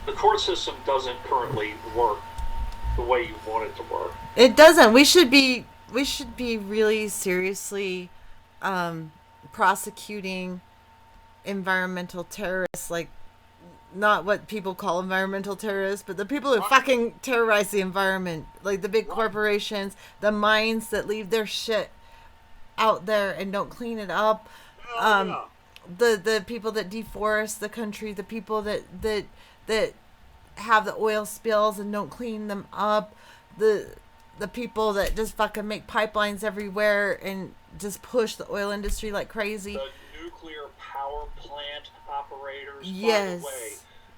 the court system doesn't currently work the way you want it to work. It doesn't. We should be really seriously prosecuting environmental terrorists, like not what people call environmental terrorists, but the people who fucking terrorize the environment, like the big corporations, the mines that leave their shit out there and don't clean it up, the people that deforest the country, the people that have the oil spills and don't clean them up, the people that just fucking make pipelines everywhere and just push the oil industry like crazy. The nuclear power plant operators. Yes. By the way,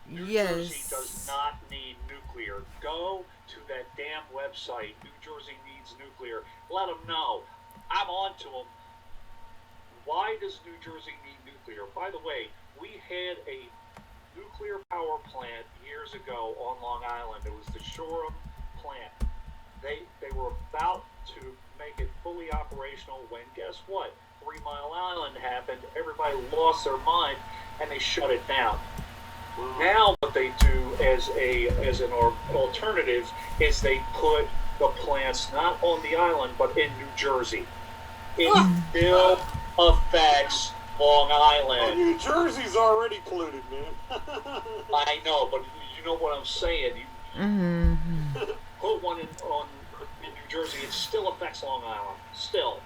New Jersey does not need nuclear. Go to that damn website. New Jersey needs nuclear. Let them know. I'm on to them. Why does New Jersey need nuclear? By the way, we had a nuclear power plant years ago on Long Island. It was the Shoreham plant. They were about to make it fully operational when, guess what? 3 Mile Island happened. Everybody lost their mind, and they shut it down. Now what they do as an alternative is they put the plants not on the island but in New Jersey. It still affects Long Island. New Jersey's already polluted, man. I know, but you know what I'm saying. Put one in New Jersey, it still affects Long Island. Still.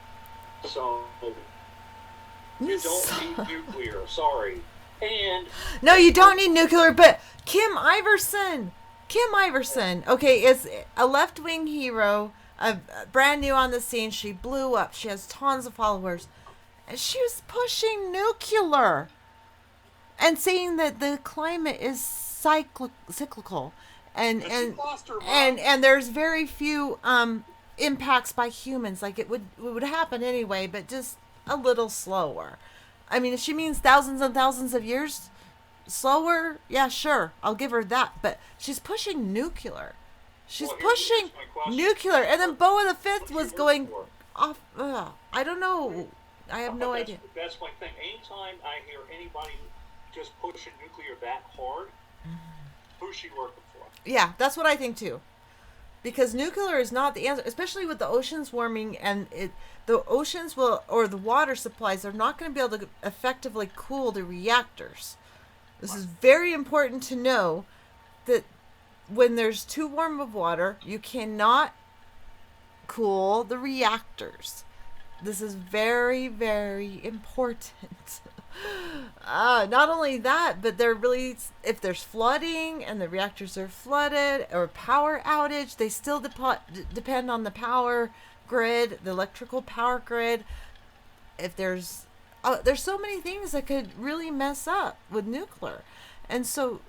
So you don't need nuclear. Sorry. And no, you don't need nuclear, but Kim Iverson, okay, is a left-wing hero, brand new on the scene. She blew up. She has tons of followers. And she was pushing nuclear and saying that the climate is cyclical. And there's very few impacts by humans. Like it would happen anyway, but just a little slower. I mean, if she means thousands and thousands of years slower, yeah, sure, I'll give her that. But she's pushing nuclear. She's pushing nuclear. And then Boa the Fifth was going off. I don't know. I have no idea. That's my thing. Anytime I hear anybody just pushing nuclear that hard, who's she working for? Yeah, that's what I think too. Because nuclear is not the answer, especially with the oceans warming, and the oceans or the water supplies are not going to be able to effectively cool the reactors. This is very important to know, that when there's too warm of water, you cannot cool the reactors. This is very, very important. Not only that, but if there's flooding and the reactors are flooded or power outage, they still depend on the power grid, the electrical power grid. If there's so many things that could really mess up with nuclear. And so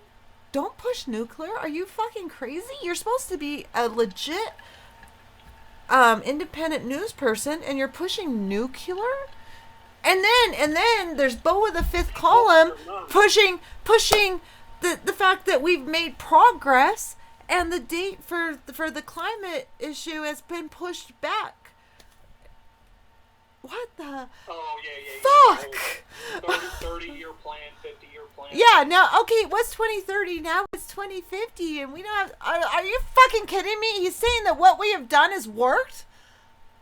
don't push nuclear. Are you fucking crazy? You're supposed to be a legit independent news person, and you're pushing nuclear? And then there's Boa the Fifth column pushing the fact that we've made progress, and the date for the climate issue has been pushed back. What the? Oh, yeah. Fuck! 30-year plan, 50-year plan. Yeah, now, okay, it was 2030, now it's 2050, and we don't have... Are you fucking kidding me? He's saying that what we have done has worked?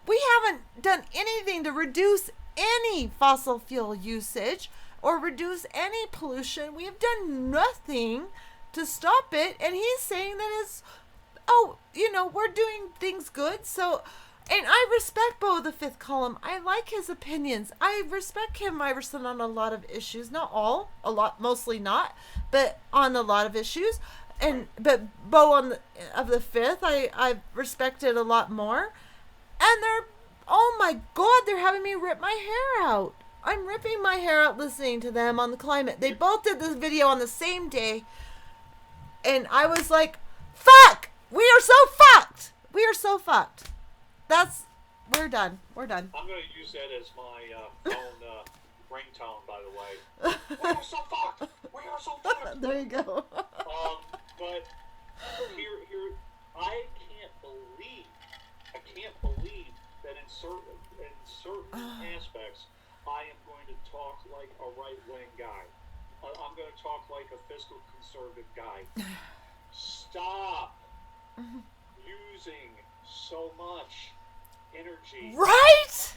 We haven't done anything to reduce any fossil fuel usage or reduce any pollution. We have done nothing to stop it, and he's saying that we're doing things good, so... And I respect Bo the Fifth column. I like his opinions. I respect Kim Iverson on a lot of issues. Not all, a lot, mostly not, but on a lot of issues. But Bo of the Fifth, I respected a lot more. And oh my God, they're having me rip my hair out. I'm ripping my hair out listening to them on the climate. They both did this video on the same day. And I was like, fuck! We are so fucked! We are so fucked. We're done. We're done. I'm going to use that as my phone ringtone, by the way. We are so fucked! We are so fucked! There you go. But here, I can't believe that in certain aspects, I am going to talk like a right-wing guy. I'm going to talk like a fiscal conservative guy. Stop using so much energy. Right?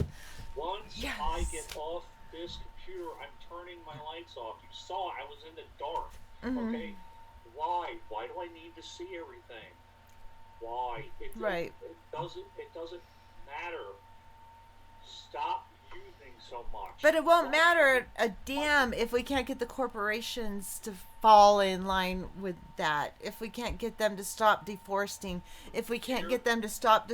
Once yes. I get off this computer, I'm turning my lights off. You saw I was in the dark. Okay? Why? Why do I need to see everything? Why? It doesn't matter. Stop using so much. But it won't matter a damn if we can't get the corporations to fall in line with that. If we can't get them to stop deforesting. If we can't get them to stop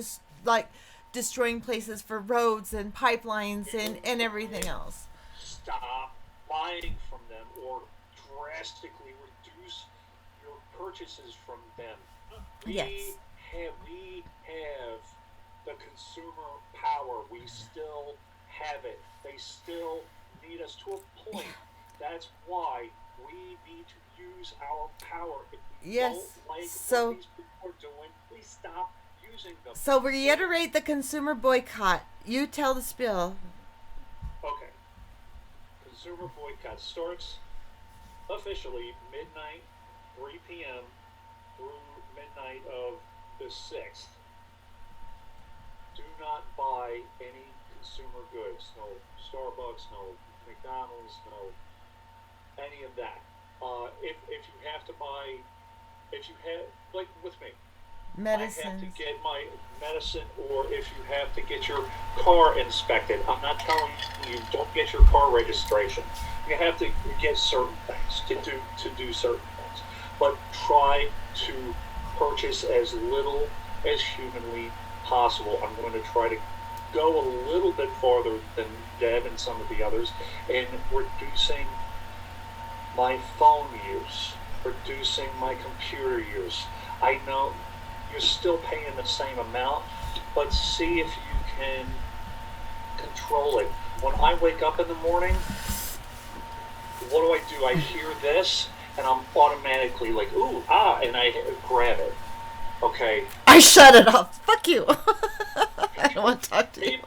destroying places for roads and pipelines and everything else. Stop buying from them or drastically reduce your purchases from them. We have the consumer power. We still have it. They still need us to a point. That's why we need to use our power. If we don't like what these people are doing, we stop using them. So reiterate the consumer boycott. You tell the spiel. Okay. Consumer boycott starts officially midnight, 3 p.m. through midnight of the 6th. Do not buy any consumer goods. No Starbucks, no McDonald's, no any of that. If you have to buy, if you have, like with me, Medicine. I have to get my medicine, or if you have to get your car inspected. I'm not telling you don't get your car registration. You have to get certain things to do certain things, but try to purchase as little as humanly possible. I'm going to try to go a little bit farther than Deb and some of the others in reducing my phone use, reducing my computer use. I know you're still paying the same amount, but see if you can control it. When I wake up in the morning, what do? I hear this, and I'm automatically like, ooh, and I grab it. Okay. I shut it off. Fuck you. I don't want to talk to you.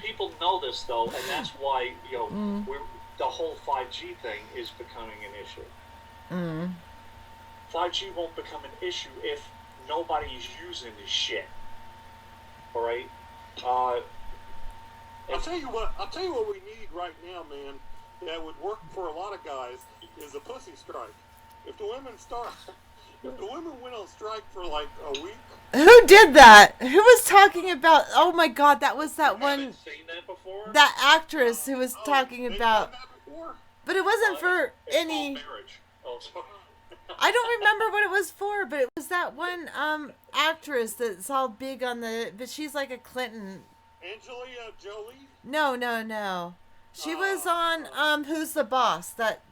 People know this though, and that's why the whole 5G thing is becoming an issue. 5G won't become an issue if nobody's using this shit. All right. I'll tell you what we need right now, man. That would work for a lot of guys is a pussy strike. If the women went on strike for like a week. Who did that? Who was talking about? Oh my God, that was that one. Haven't seen that before? That actress who was talking about. But it wasn't for any. Marriage. Oh, sorry. I don't remember what it was for, but it was that one actress that's all big on the. But she's like a Clinton. Angelina Jolie? No. She was on Who's the Boss? That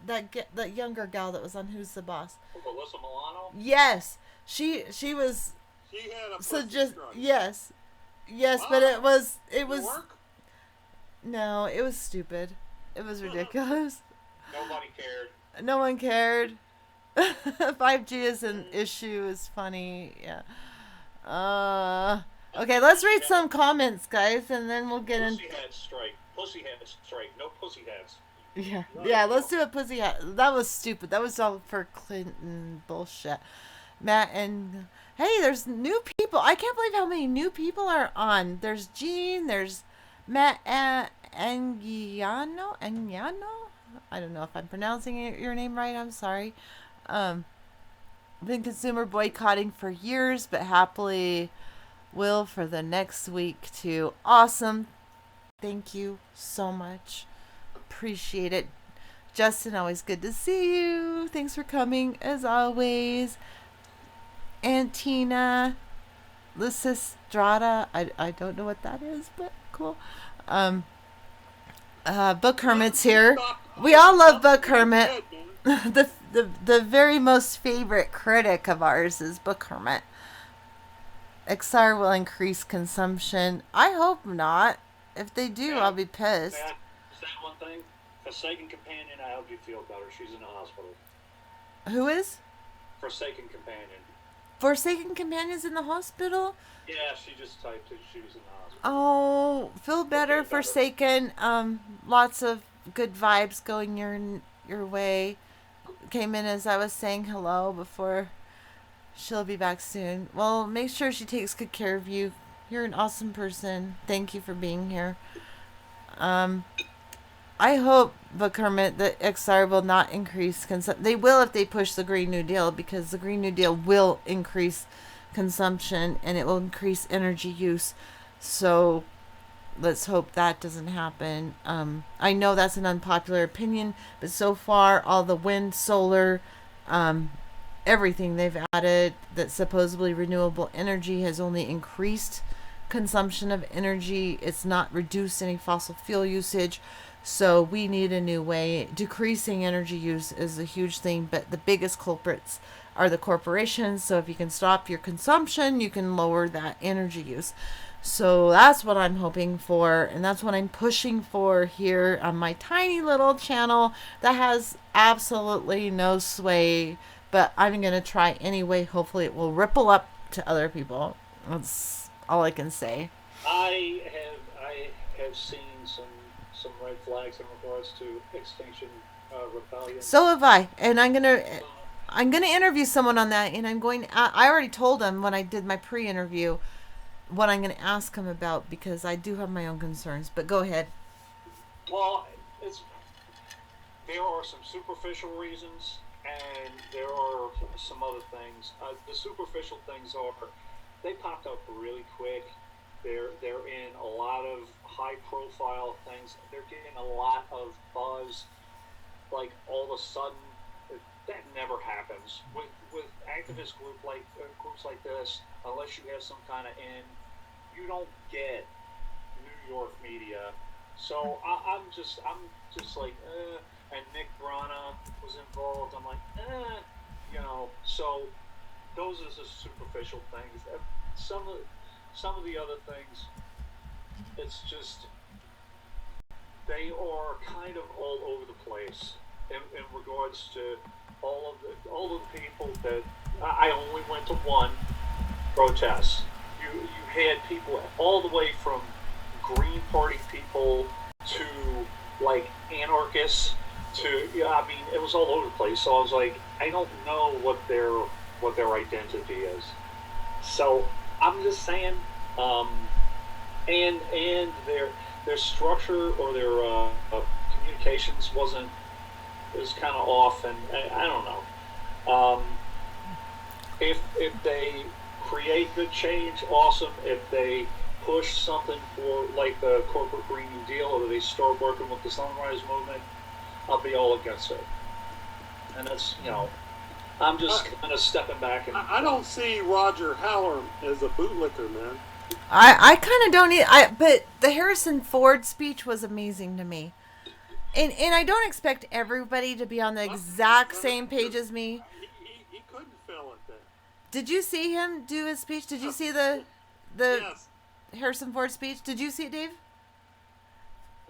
younger gal that was on Who's the Boss? Alyssa Milano? Yes. She was. She had a so pussy just strike. yes, but it was Work? No, it was stupid. It was ridiculous. Nobody cared. No one cared. 5G is an issue. Is funny. Yeah. Okay, let's read some comments, guys, and then we'll get in. Pussy hat strike. Pussy hat strike. No pussy hats. Yeah. Let's do a pussy hat. That was stupid. That was all for Clinton bullshit. Matt and hey, there's new people. I can't believe how many new people are on. There's Jean. There's Matt Angiano. I don't know if I'm pronouncing your name right. I'm sorry. Been consumer boycotting for years, but happily will for the next week too. Awesome. Thank you so much. Appreciate it. Justin, always good to see you. Thanks for coming as always. Antina Lysistrata. I don't know what that is, but cool. Book Hermit's here. We all love Book Hermit. The very most favorite critic of ours is Book Hermit. XR will increase consumption. I hope not. If they do, I'll be pissed. Say one thing. Forsaken Companion, I hope you feel better. She's in the hospital. Who is? Forsaken Companion. Forsaken Companion's in the hospital? Yeah, she just typed it. She was in the hospital. Oh, feel better, Forsaken. Lots of good vibes going your way. Came in as I was saying hello before. She'll be back soon. Well, make sure she takes good care of you. You're an awesome person. Thank you for being here. I hope, Book Hermit, that XR will not increase consumption. They will if they push the Green New Deal, because the Green New Deal will increase consumption and it will increase energy use. So let's hope that doesn't happen. I know that's an unpopular opinion, but so far all the wind, solar, everything they've added that supposedly renewable energy has only increased consumption of energy. It's not reduced any fossil fuel usage. So we need a new way. Decreasing energy use is a huge thing, but the biggest culprits are the corporations. So if you can stop your consumption, you can lower that energy use. So that's what I'm hoping for, and that's what I'm pushing for here on my tiny little channel that has absolutely no sway, but I'm going to try anyway. Hopefully it will ripple up to other people. That's all I can say. I have seen some red flags in regards to Extinction Rebellion. So have I, and I'm gonna interview someone on that, and I already told him when I did my pre-interview what I'm going to ask him about, because I do have my own concerns. But go ahead. Well, there are some superficial reasons, and there are some other things. The superficial things are they popped up really quick. They're in a lot of high-profile things. They're getting a lot of buzz. Like all of a sudden, that never happens with activist groups like this. Unless you have some kind of you don't get New York media. So I'm just like, and Nick Brana was involved. I'm like, So those are the superficial things. Some of the other things, it's just they are kind of all over the place in regards to all of the people that I only went to one protest. You had people all the way from Green Party people to like anarchists to it was all over the place. So I was like, I don't know what their identity is. So I'm just saying, and their structure or their communications was kind of off, and I don't know. If they create good change, awesome. If they push something for like the corporate Green New Deal, or they start working with the Sunrise Movement, I'll be all against it. And that's I'm just kind of stepping back. And I don't see Roger Halloran as a bootlicker, man. I kind of don't but the Harrison Ford speech was amazing to me. And I don't expect everybody to be on the exact same page as me. He couldn't fail at that. Did you see him do his speech? Did you see the yes. Harrison Ford speech? Did you see it, Dave?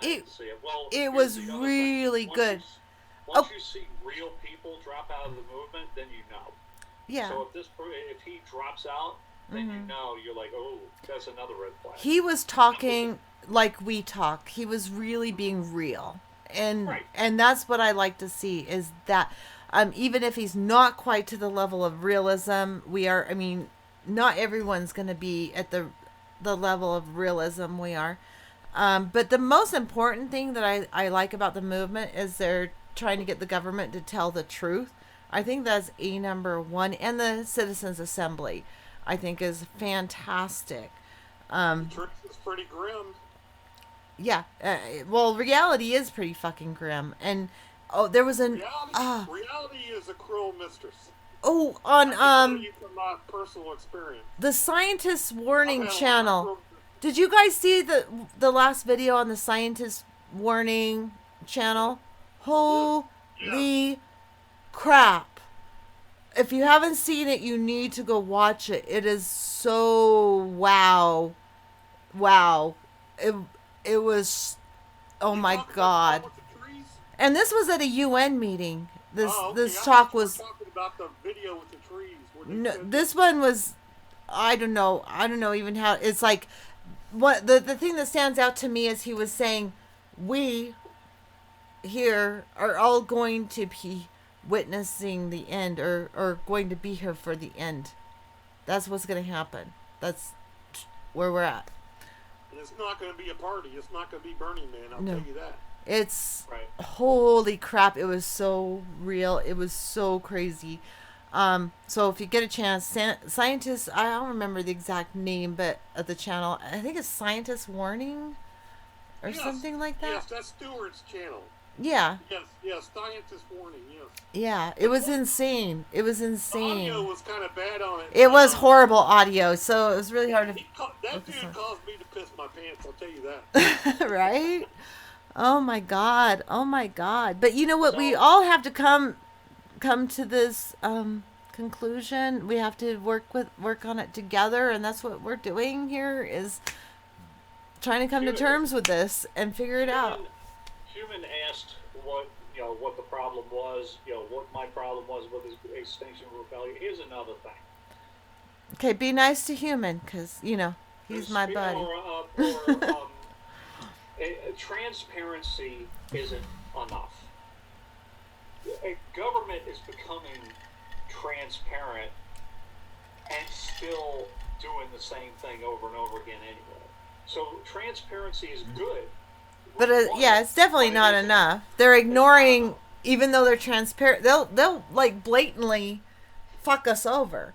I didn't see it. Well, it was really good. Once you see real people drop out of the movement, then you know. Yeah. So if he drops out, then you're like, oh, that's another red flag. He was talking like we talk. He was really being real. And that's what I like to see, is that even if he's not quite to the level of realism, not everyone's going to be at the level of realism we are. But the most important thing that I like about the movement is they're trying to get the government to tell the truth. I think that's number one. And the Citizens Assembly, I think, is fantastic. The truth is pretty grim. Yeah. Well, reality is pretty fucking grim. And there was an reality is a cruel mistress. Oh, I can tell you from my personal experience. The Scientist Warning channel. Did you guys see the last video on the Scientist Warning channel. Holy crap. If you haven't seen it, you need to go watch it. It is so wow. It was, oh my God. And this was at a UN meeting. This talk was talking about the video with the trees. No, this one was, I don't know even how. It's like, what the thing that stands out to me is he was saying, we here are all going to be witnessing the end, or going to be here for the end. That's what's going to happen. That's where we're at. And it's not going to be a party. It's not going to be Burning Man. I'll tell you that. It's right. Holy crap! It was so real. It was so crazy. So if you get a chance, scientists, I don't remember the exact name, but at the channel, I think it's Scientist Warning or something like that. Yes, that's Stewart's channel. Yeah. Yes, Scientist Warning, yes. Yeah, it was insane. It was insane. The audio was kind of bad on it. It was horrible audio, so it was really hard to... That dude caused me to piss my pants, I'll tell you that. Right? Oh my God. But you know what? We all have to come to this conclusion. We have to work on it together, and that's what we're doing here, is trying to come to terms with this and figure it out. Human asked what the problem was, what my problem was with Extinction Rebellion. Here's another thing. Okay, be nice to Human, because he's my buddy. Transparency isn't enough. A government is becoming transparent and still doing the same thing over and over again anyway. So transparency is good. But it's definitely not enough. They're ignoring, even though they're transparent. They'll like blatantly fuck us over,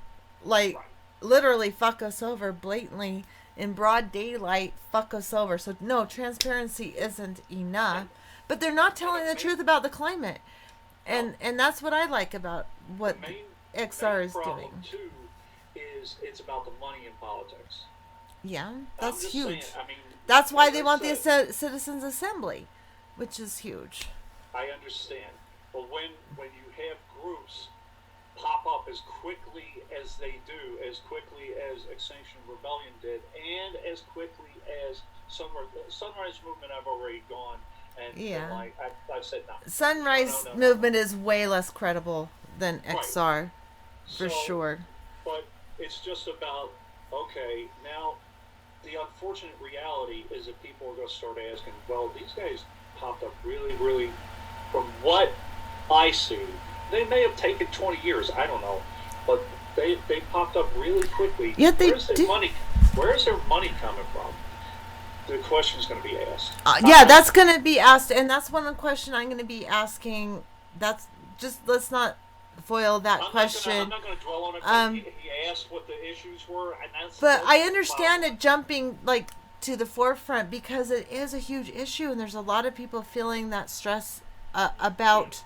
literally fuck us over blatantly in broad daylight. Fuck us over. So no, transparency isn't enough. But they're not telling the truth about the climate, and that's what I like about what XR is doing. Too is it's about the money in politics. Yeah, that's huge. Saying, that's why they want the Citizens Assembly, which is huge. I understand. But when you have groups pop up as quickly as they do, as quickly as Extinction Rebellion did, and as quickly as Sunrise Movement, I've already gone, and I've said no. Sunrise Movement is way less credible than XR, for sure. But it's just about, okay, now the unfortunate reality is that people are going to start asking, well, these guys popped up really, really, from what I see, they may have taken 20 years, I don't know, but they popped up really quickly. Yeah, where's their money coming from? The question is going to be asked. That's going to be asked, and that's one question I'm going to be asking. That's just, let's not foil that question. I'm not going to dwell on it. He asked what the issues were, and but I understand it jumping to the forefront because it is a huge issue, and there's a lot of people feeling that stress about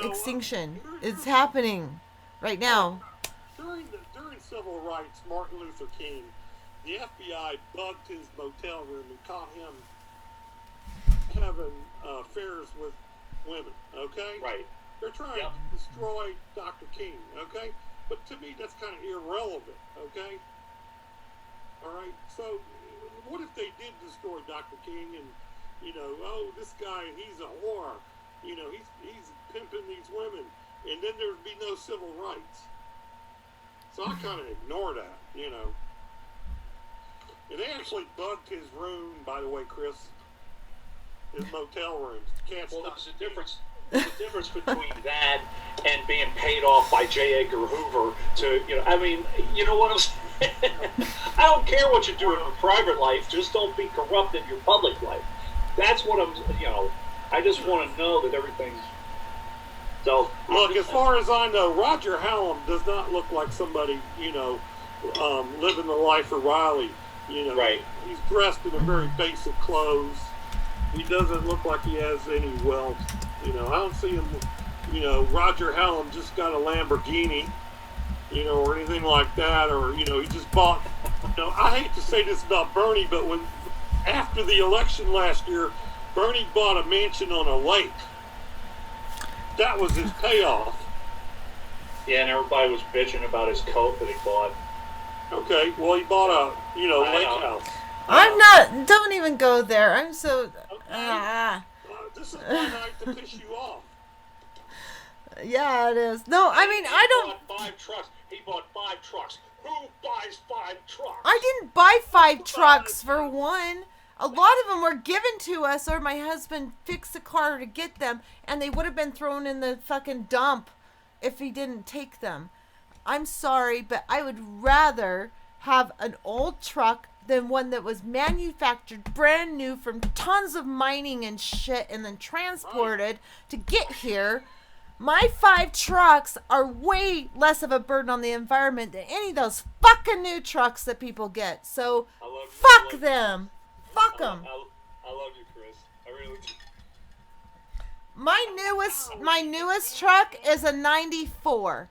extinction. It's happening right now. During civil rights, Martin Luther King, the FBI bugged his motel room and caught him having affairs with women. Okay, right. They're trying to destroy Dr. King, okay? But to me, that's kind of irrelevant, okay? All right? So, what if they did destroy Dr. King and, this guy, he's a whore. He's pimping these women. And then there'd be no civil rights. So I kind of ignore that, And they actually bugged his room, by the way, Chris. His motel rooms. Well, there's a difference. There's a difference between that and being paid off by J. Edgar Hoover to, you know what I'm saying? I don't care what you do in your private life, just don't be corrupt in your public life. That's what I just want to know that everything's... So, look, as far as I know, Roger Hallam does not look like somebody, living the life of Riley. Right. He's dressed in a very basic clothes. He doesn't look like he has any wealth. I don't see him, Roger Hallam just got a Lamborghini, or anything like that, or, he just bought, I hate to say this about Bernie, but when after the election last year, Bernie bought a mansion on a lake. That was his payoff. Yeah, and everybody was bitching about his coat that he bought. Okay, well, he bought a, lake house. I'm not. Don't even go there. I'm so. Okay. This is my night to piss you off. Yeah, it is. No, I mean, I don't. Bought 5 trucks. He bought 5 trucks. Who buys 5 trucks? I didn't buy 5 trucks for one. A lot of them were given to us, or my husband fixed a car to get them, and they would have been thrown in the fucking dump if he didn't take them. I'm sorry, but I would rather have an old truck than one that was manufactured brand new from tons of mining and shit and then transported to get here. My 5 trucks are way less of a burden on the environment than any of those fucking new trucks that people get. So, fuck them. Fuck them. I love you, Chris. I really do. My newest truck is a 94.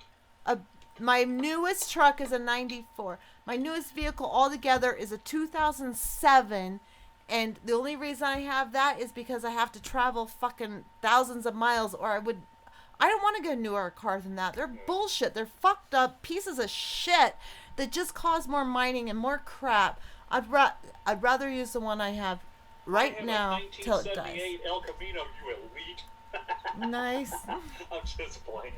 My newest truck is a 94. My newest vehicle altogether is a 2007, and the only reason I have that is because I have to travel fucking thousands of miles, or I don't want to get a newer car than that. They're bullshit. They're fucked up pieces of shit that just cause more mining and more crap. I'd rather use the one I have right now till it dies. 1978 El Camino, you elite. Nice. I'm just playing.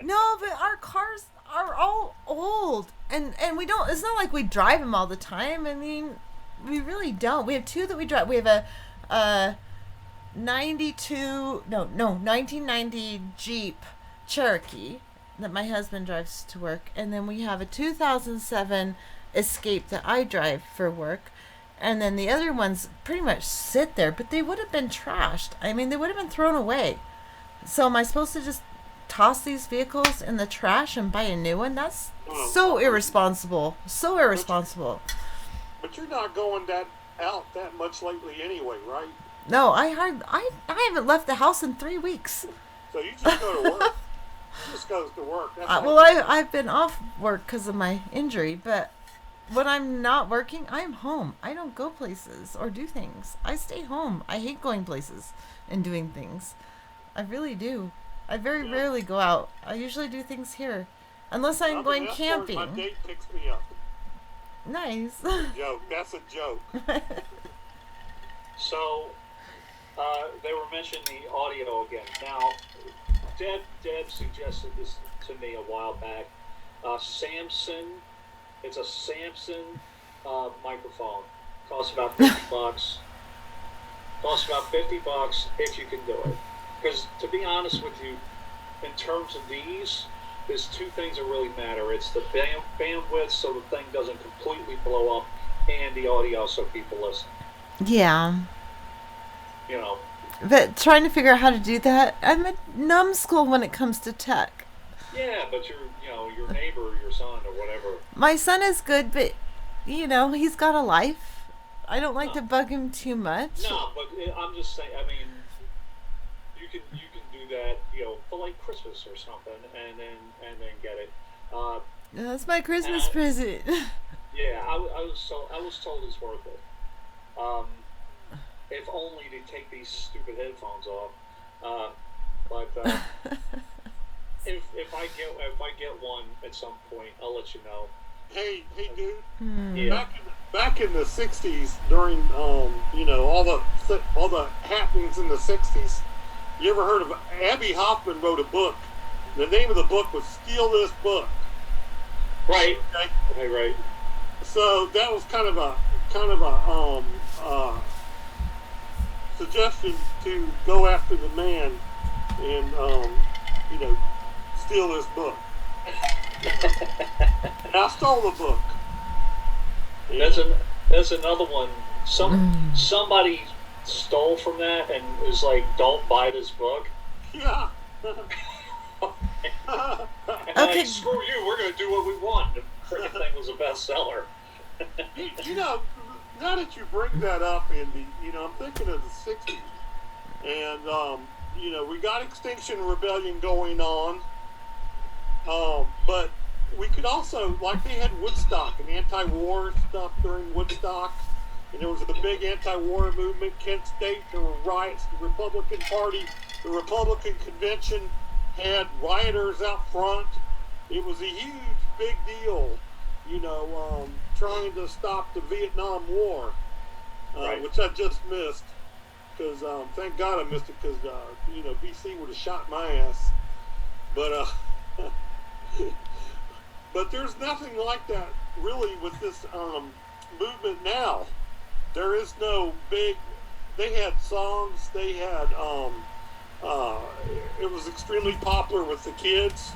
No, but our cars are all old, and we don't. It's not like we drive them all the time. I mean, we really don't. We have 2 that we drive. We have a 1990 Jeep Cherokee that my husband drives to work, and then we have a 2007 Escape that I drive for work, and then the other ones pretty much sit there, but they would have been trashed. I mean, they would have been thrown away. So am I supposed to just toss these vehicles in the trash and buy a new one? That's so irresponsible. So irresponsible. But you're not going out that much lately anyway, right? No, I haven't left the house in 3 weeks. So you just go to work. He just goes to work. Well, I've been off work because of my injury, but when I'm not working, I'm home. I don't go places or do things. I stay home. I hate going places and doing things. I really do. I very rarely go out. I usually do things here. Unless I'm going camping. My date picks me up. Nice. Joke. That's a joke. So, they were mentioning the audio again. Now, Deb suggested this to me a while back. Samson. It's a Samson microphone. Costs about $50. Costs about $50 if you can do it. Because to be honest with you, in terms of these, there's 2 things that really matter. It's the bandwidth, so the thing doesn't completely blow up, and the audio, so people listen. Yeah. But trying to figure out how to do that, I'm a numbskull when it comes to tech. Yeah, but your neighbor, your son, or whatever. My son is good, but he's got a life. I don't like to bug him too much. No, but I'm just saying. I mean, you can do that, for like Christmas or something, and then get it. That's my Christmas present. Yeah, I was told it's worth it. If only to take these stupid headphones off. But if I get one at some point, I'll let you know. Hey, dude. Yeah. Back in the '60s, during all the happenings in the '60s, you ever heard of Abby Hoffman wrote a book? The name of the book was "Steal This Book." Right. Okay. Right. So that was kind of a suggestion to go after the man and steal this book. And I stole the book. That's another one. Somebody stole from that and was like, "Don't buy this book." Yeah. Okay. Screw you. We're gonna do what we want. The freaking thing was a bestseller. Now that you bring that up, Andy, I'm thinking of the '60s, and we got Extinction Rebellion going on, but we could also, like, they had Woodstock and anti-war stuff during Woodstock, and there was a big anti-war movement. Kent State, there were riots. The Republican Party, the Republican convention had rioters out front. It was a huge, big deal, trying to stop the Vietnam War, which I just missed. Because thank God I missed it, because BC would have shot my ass. But but there's nothing like that really with this movement now. There is no big. They had songs. They had it was extremely popular with the kids.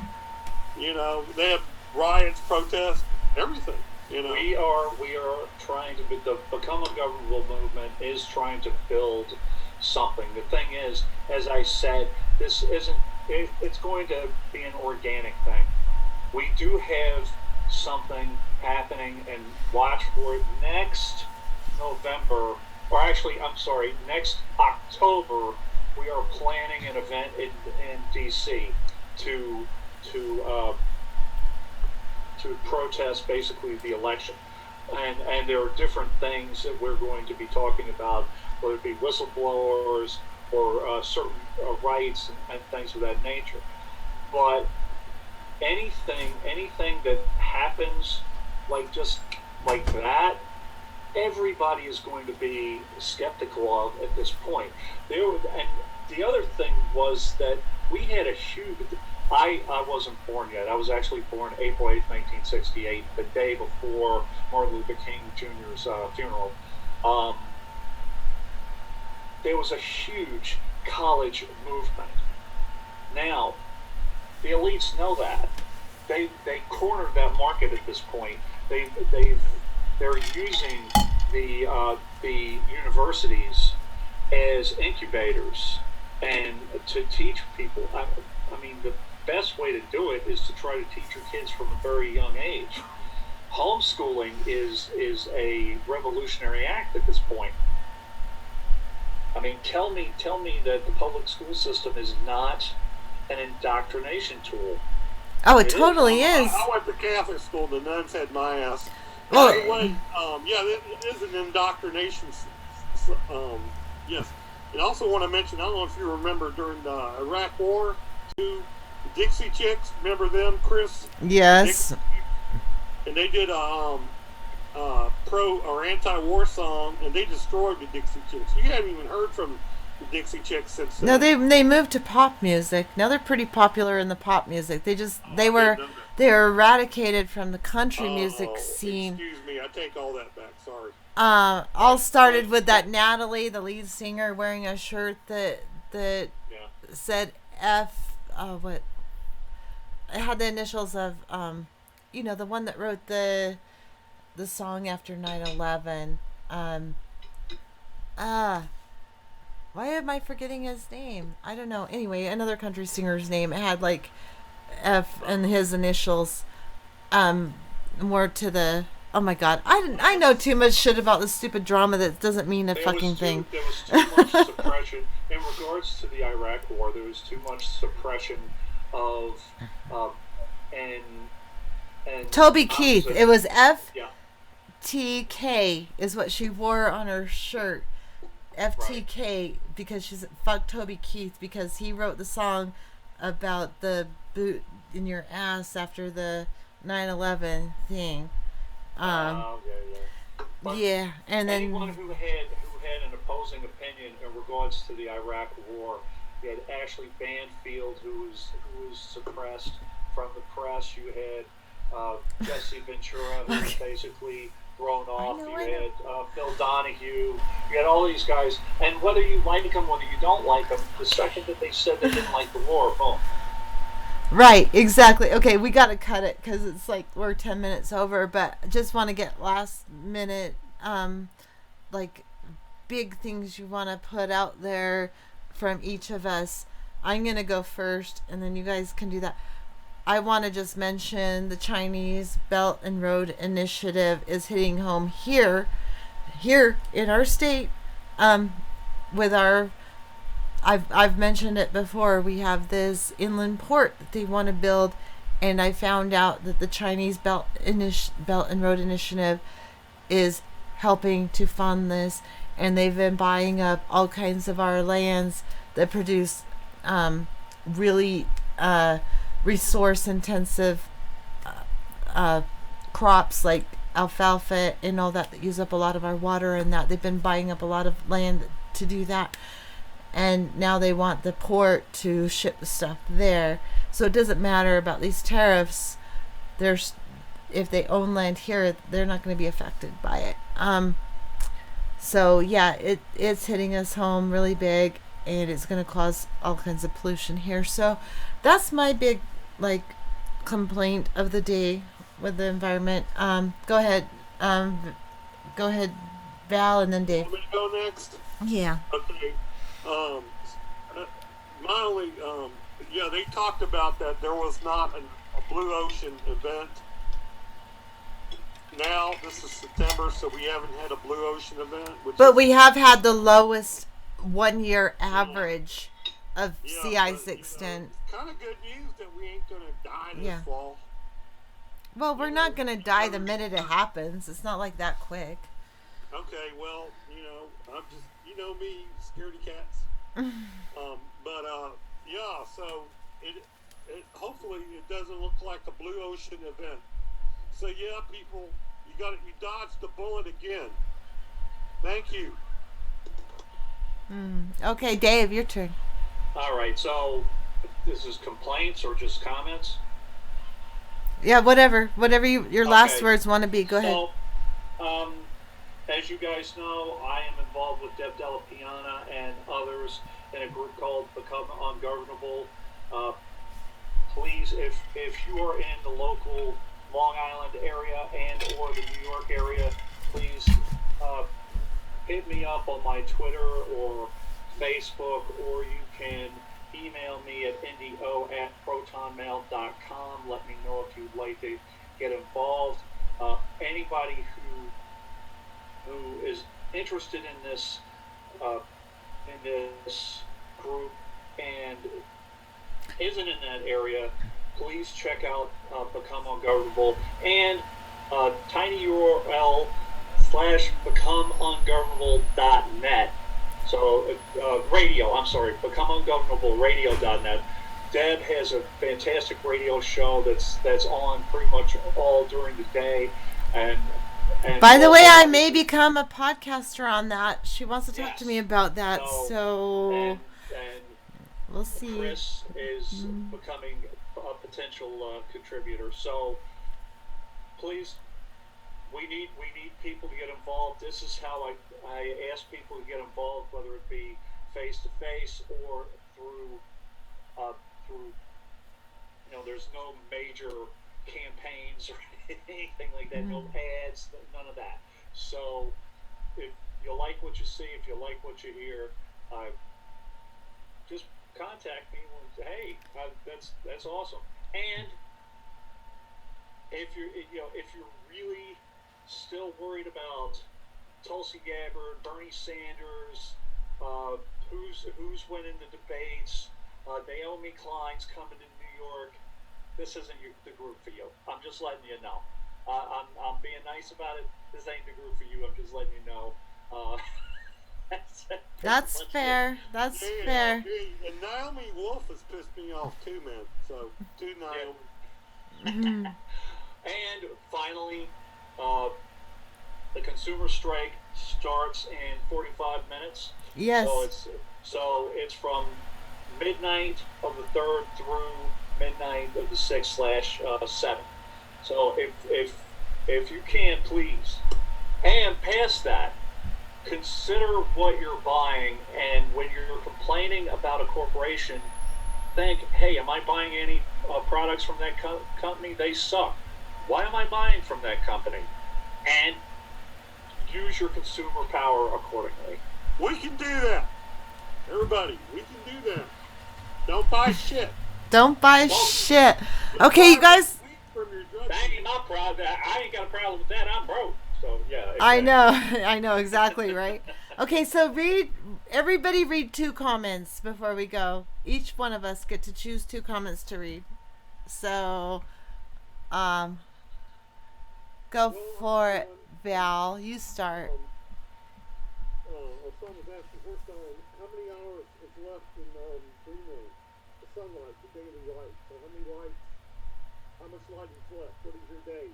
They had riots, protests, everything. We are trying to the Become Ungovernable movement is trying to build something. The thing is, as I said, this isn't. It's going to be an organic thing. We do have something happening, and watch for it next November, or actually, I'm sorry, next October. We are planning an event in DC to protest basically the election, and there are different things that we're going to be talking about, whether it be whistleblowers or certain rights and things of that nature. But anything that happens just like that, everybody is going to be skeptical of at this point. And the other thing was that we had a huge. I wasn't born yet. I was actually born April 8th, 1968, the day before Martin Luther King Jr.'s funeral. There was a huge college movement. Now, the elites know that. They cornered that market at this point. They're using the universities as incubators and to teach people. I mean, the best way to do it is to try to teach your kids from a very young age. Homeschooling is a revolutionary act at this point. I mean, tell me that the public school system is not an indoctrination tool. Oh, it totally is. I went to Catholic school. The nuns had my ass. Well, by the way, it is an indoctrination. Yes. And I also want to mention, I don't know if you remember during the Iraq War, the Dixie Chicks, remember them, Chris? Yes. And they did a pro or anti-war song, and they destroyed the Dixie Chicks. You haven't even heard from the Dixie Chicks since then. No, they moved to pop music. Now they're pretty popular in the pop music. They were eradicated from the country music scene. Excuse me, I take all that back. Sorry. All started with that Natalie, the lead singer, wearing a shirt that said F. What? It had the initials of the one that wrote the song after 9/11. Why am I forgetting his name? I don't know. Anyway, another country singer's name. It had like F and his initials. More to the. Oh my God! I know too much shit about this stupid drama that doesn't mean a fucking thing. There was too much suppression in regards to the Iraq War. There was too much suppression of and Toby Keith. It was F. Yeah. FTK is what she wore on her shirt. FTK, right. Because she's fuck Toby Keith, because he wrote the song about the boot in your ass after the 9/11 thing. Yeah, and then anyone who had an opposing opinion in regards to the Iraq War, you had Ashley Banfield, who was suppressed from the press. You had Jesse Ventura, who was basically thrown off. You had Phil Donahue. You had all these guys, and whether you like them, whether you don't like them, the second that they said they didn't like the war, boom. Right, exactly. Okay, we got to cut it because it's like we're 10 minutes over, but I just want to get last minute, like big things you want to put out there from each of us. I'm going to go first, and then you guys can do that. I want to just mention the Chinese Belt and Road Initiative is hitting home here in our state, with our, I've mentioned it before, we have this inland port that they want to build, and I found out that the Chinese Belt and Road Initiative is helping to fund this, and they've been buying up all kinds of our lands that produce really resource intensive crops like alfalfa and all that use up a lot of our water, and that they've been buying up a lot of land to do that. And now they want the port to ship the stuff there. So it doesn't matter about these tariffs. There's, if they own land here, they're not going to be affected by it. So yeah, it's hitting us home really big, and it's going to cause all kinds of pollution here. So that's my big complaint of the day with the environment. Go ahead, Val, and then Dave. Want me to go next? Yeah. Okay. My only, they talked about that there was not a Blue Ocean event. Now, this is September, so we haven't had a Blue Ocean event. But we have had the lowest 1 year average of sea ice extent. It's kind of good news that we ain't going to die this fall. Well, we're not going to die the minute it happens. It's not like that quick. Okay, well, I'm just, me, scaredy cats. So it hopefully it doesn't look like a Blue Ocean event. So yeah, people, you dodged the bullet again. Thank you. Okay, Dave, your turn. All right, so this is complaints or just comments? Yeah, whatever your last words want to be. Go ahead. As you guys know, I am involved with Deb Della Piana and others in a group called Become Ungovernable. Please, if you are in the local Long Island area and or the New York area, please hit me up on my Twitter or Facebook, or you can email me at indio@protonmail.com. Let me know if you'd like to get involved. Anybody who is interested in this group and isn't in that area, please check out Become Ungovernable and tinyurl/becomeungovernable.net. So becomeungovernable.radio.net. Deb has a fantastic radio show that's on pretty much all during the day, and by the way, I may become a podcaster on that. She wants to talk to me about that, so and we'll see. Chris is becoming a potential contributor. So please, we need people to get involved. This is how I ask people to get involved, whether it be face to face or through there's no major campaigns or anything like that, no ads, none of that. So if you like what you see, if you like what you hear, just contact me and say, hey, that's awesome. And if you're really still worried about Tulsi Gabbard, Bernie Sanders, who's winning the debates, Naomi Klein's coming to New York, this isn't the group for you. I'm just letting you know. I'm being nice about it. This ain't the group for you. I'm just letting you know. That's fair. That's fair. And Naomi Wolf has pissed me off too, man. So, do Naomi. Mm-hmm. And finally, the consumer strike starts in 45 minutes. Yes. So it's from midnight of the 3rd through midnight of the 6/7. So if you can, please, and past that, consider what you're buying. And when you're complaining about a corporation, think, hey, am I buying any products from that company? They suck. Why am I buying from that company? And use your consumer power accordingly. We can do that. Everybody, we can do that. Don't buy shit. Don't buy shit. Okay, you guys. That ain't my problem. I ain't got a problem with that. I'm broke. So, yeah. Exactly. I know exactly, right? Okay, so everybody read 2 comments before we go. Each one of us get to choose 2 comments to read. So, go for it, Val. You start. Someone was asking first time, how many hours is left in Greenland? The sunlight, the daily light. So how many lights, how much light is left? What is your day?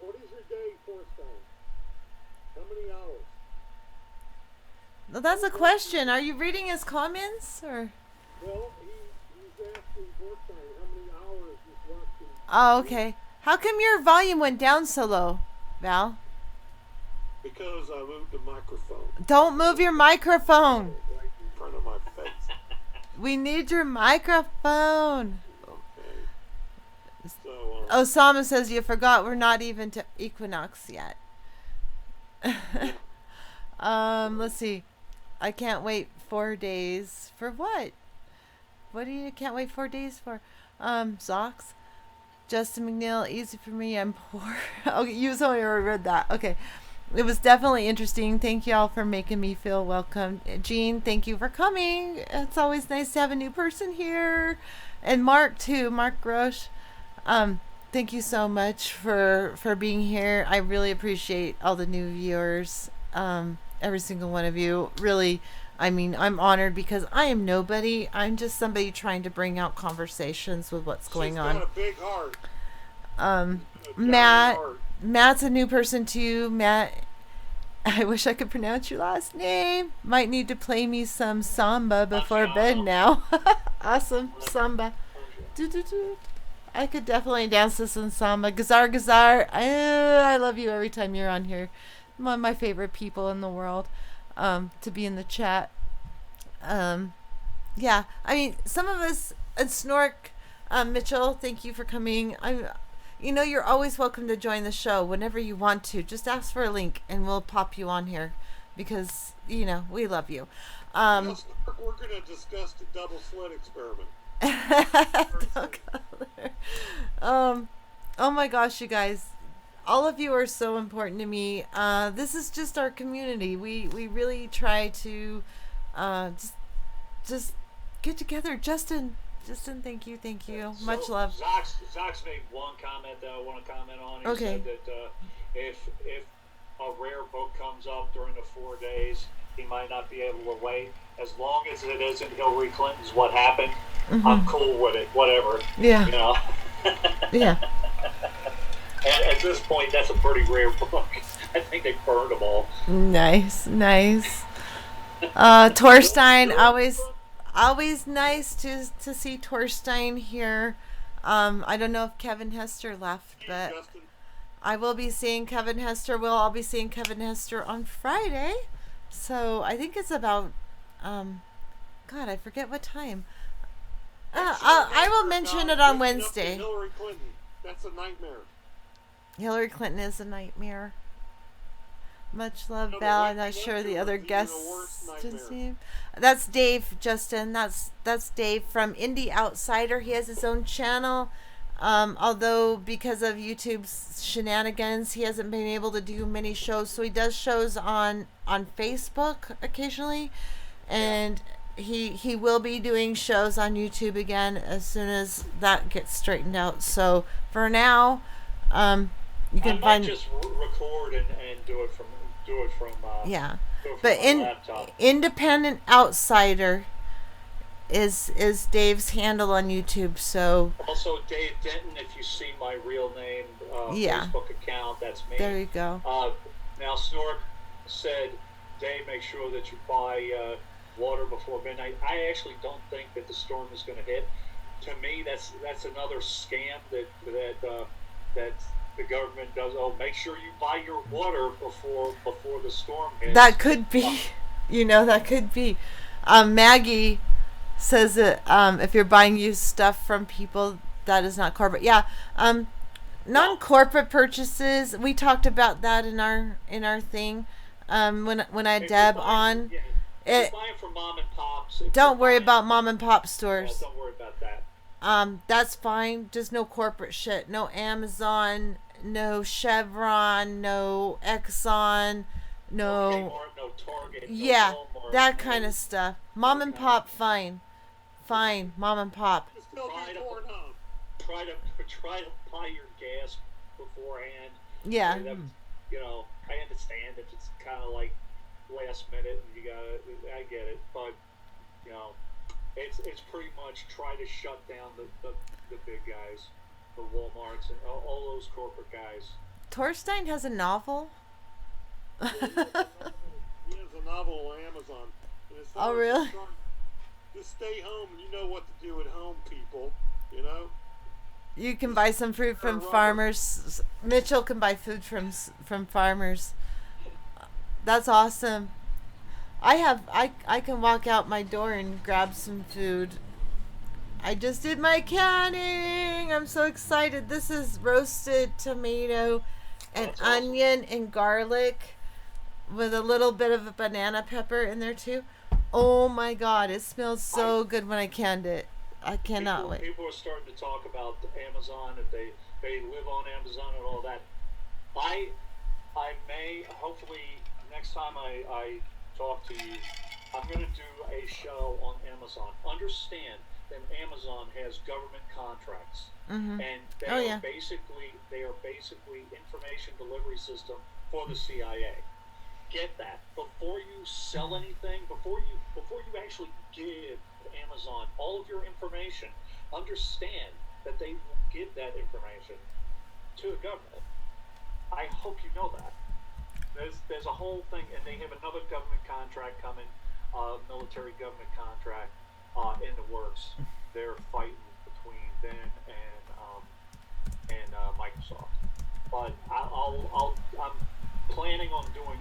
What is your day, Torstein? How many hours? Well, that's a question. Are you reading his comments or? Well, he's asking Torstein how many hours is left in Oh, okay. How come your volume went down so low, Val? Because I moved the microphone Don't move your microphone. right in front of my face. We need your microphone. Okay. So, Osama says you forgot we're not even to equinox yet. Let's see. I can't wait 4 days. For what? What do you can't wait 4 days for? Socks. Justin McNeil, easy for me. I'm poor. Okay, you only read that. Okay. It was definitely interesting. Thank you all for making me feel welcome. Jean, thank you for coming. It's always nice to have a new person here. And Mark, too. Mark Grosh. Thank you so much for being here. I really appreciate all the new viewers. Every single one of you. Really, I mean, I'm honored because I am nobody. I'm just somebody trying to bring out conversations with what's going on. She's got a big heart. Matt. Matt's a new person too. Matt, I wish I could pronounce your last name. Might need to play me some samba before bed now. Awesome. Samba. Do. I could definitely dance to some samba. Gazar, gazar. I love you every time you're on here. One of my favorite people in the world to be in the chat. Yeah. I mean, some of us, and Snork, Mitchell, thank you for coming. You're always welcome to join the show whenever you want to. Just ask for a link and we'll pop you on here because, we love you. Yes, we're going to discuss the double slit experiment. Oh my gosh, you guys. All of you are so important to me. This is just our community. We really try to just get together. Justin, thank you. So Much love. Zach's made one comment that I want to comment on. He Okay. said that if a rare book comes up during the 4 days, he might not be able to wait. As long as it isn't Hillary Clinton's What Happened, I'm cool with it. Whatever. Yeah. Yeah. And at this point, that's a pretty rare book. I think they burned them all. Nice. Torstein, always nice to see Torstein here. I don't know if Kevin Hester left, but I will be seeing Kevin Hester. We'll all be seeing Kevin Hester on Friday. So I think it's about, God, I forget what time. I will mention it on Wednesday. Hillary Clinton. That's a nightmare. Hillary Clinton is a nightmare. Much love, Val. I'm not sure the other guests. That's Dave, Justin. That's Dave from Indie Outsider. He has his own channel. Although because of YouTube's shenanigans, he hasn't been able to do many shows. So he does shows on Facebook occasionally, and he will be doing shows on YouTube again as soon as that gets straightened out. So for now, you can find just record and do it from yeah. But Independent Outsider is Dave's handle on YouTube. So also Dave Denton, if you see my real name Facebook account, that's me. There you go. Now Snork said, Dave, make sure that you buy water before midnight. I actually don't think that the storm is going to hit. To me, that's another scam that the government does. Oh, make sure you buy your water before the storm hits. That could be, that could be. Maggie says that if you're buying used stuff from people, that is not corporate. Yeah, non-corporate purchases. We talked about that in our thing. When I had Deb on. If you're buying from mom and pops. Don't worry about mom and pop stores. Don't worry about that. That's fine. Just no corporate shit. No Amazon, no Chevron, no Exxon, no Kmart, no Target, no Walmart, that kind of stuff. Mom and pop, fine, mom and pop. Try to buy your gas beforehand. Yeah. I understand if it's kind of like last minute and I get it, but it's pretty much try to shut down the big guys, the Walmarts and all those corporate guys. Torstein has a novel. He has a novel on Amazon. And it's Oh, really? Just stay home and you know what to do at home, people. You can buy some fruit from farmers. Mitchell can buy food from farmers. That's awesome. I can walk out my door and grab some food. I just did my canning. I'm so excited. This is roasted tomato and onion and garlic with a little bit of a banana pepper in there too. Oh my God, it smells so good when I canned it. I cannot wait. People are starting to talk about Amazon, if they live on Amazon and all that. I may, hopefully, next time I talk to you, I'm going to do a show on Amazon. Understand that Amazon has government contracts, and they are basically information delivery system for the CIA. Get that before you sell anything, before you actually give Amazon all of your information. Understand that they will give that information to the government. I hope you know that. There's a whole thing, and they have another government contract coming, military government contract in the works. They're fighting between them and Microsoft. But I'm planning on doing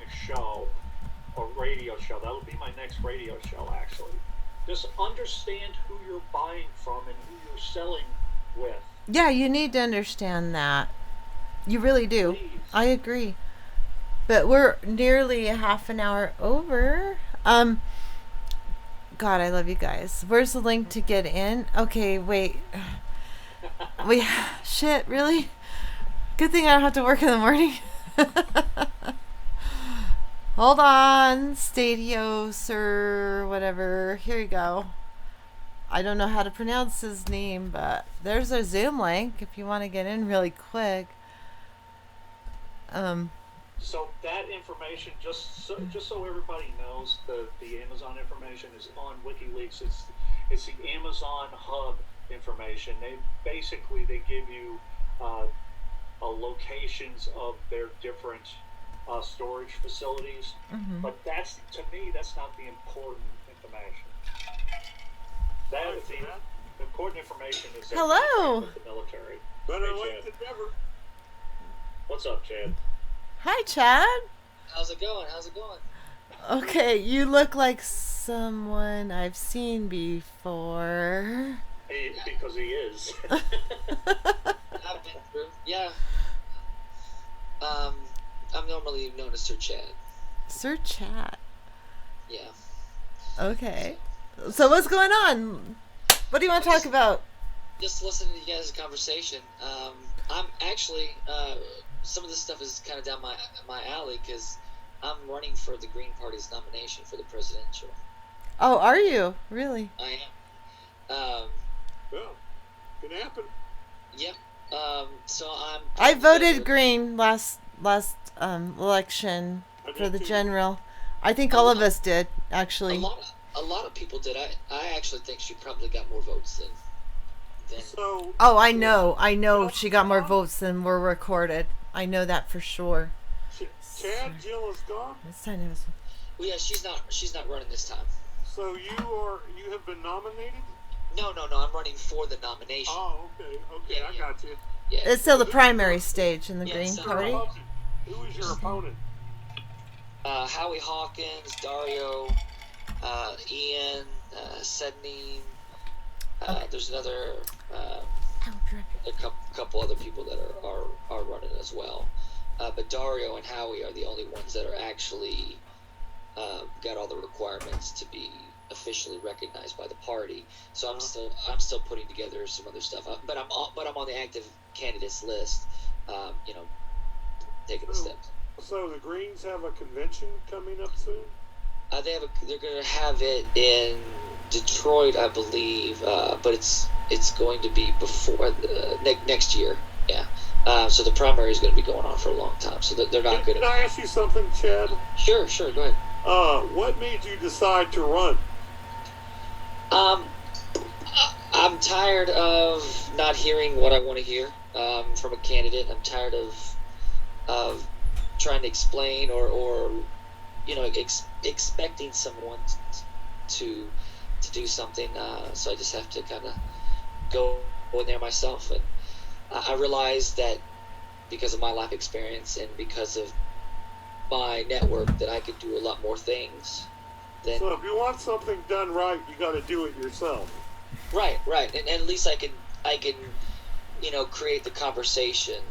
a radio show. That will be my next radio show, actually. Just understand who you're buying from and who you're selling with. Yeah, you need to understand that. You really do. Please. I agree. But we're nearly a half an hour over. God, I love you guys. Where's the link to get in? Okay, wait. Shit, really? Good thing I don't have to work in the morning. Hold on, Stadios or whatever. Here you go. I don't know how to pronounce his name, but there's a Zoom link if you want to get in really quick. So that information, just so everybody knows, the Amazon information is on WikiLeaks. It's the Amazon Hub information. They give you locations of their different storage facilities, but to me that's not the important information. The important information is hello with the military. Better late than never. What's up, Chad? Hi, Chad. How's it going? Okay, you look like someone I've seen before. Because he is. I've been through. Yeah. I'm normally known as Sir Chad. Sir Chad. Yeah. Okay. So what's going on? What do you want to talk about? Just listening to you guys' conversation. I'm actually some of this stuff is kind of down my alley because I'm running for the Green Party's nomination for the presidential. Oh, are you? Really? I am. Well, can happen. Yep. So I voted Green last election for the general. I think all of us did, actually. A lot of people did. I actually think she probably got more votes than. So. Oh, I know. She got more votes than were recorded. I know that for sure. Chad, Jill is gone. It's time to have some. Well, yeah, she's not running this time. So you have been nominated? No, I'm running for the nomination. Oh, okay, Yeah, I got you. Yeah. It's still the primary stage in the Green so- Party. Who is your opponent? Howie Hawkins, Dario, Ian, Sedney. There's another, a couple other people that are running as well. But Dario and Howie are the only ones that are actually got all the requirements to be officially recognized by the party. So I'm still putting together some other stuff. But I'm on the active candidates list. Taking the steps. So the Greens have a convention coming up soon? They're going to have it in Detroit, I believe, but it's going to be before next year, Yeah. So the primary is going to be going on for a long time. So they're not going to. Can I ask you something, Chad? Sure. Go ahead. What made you decide to run? I'm tired of not hearing what I want to hear from a candidate. I'm tired of trying to explain or expecting someone to do something. So I just have to kind of go in there myself. And I realized that because of my life experience and because of my network that I could do a lot more things. So if you want something done right, you got to do it yourself. Right, and at least I can create the conversation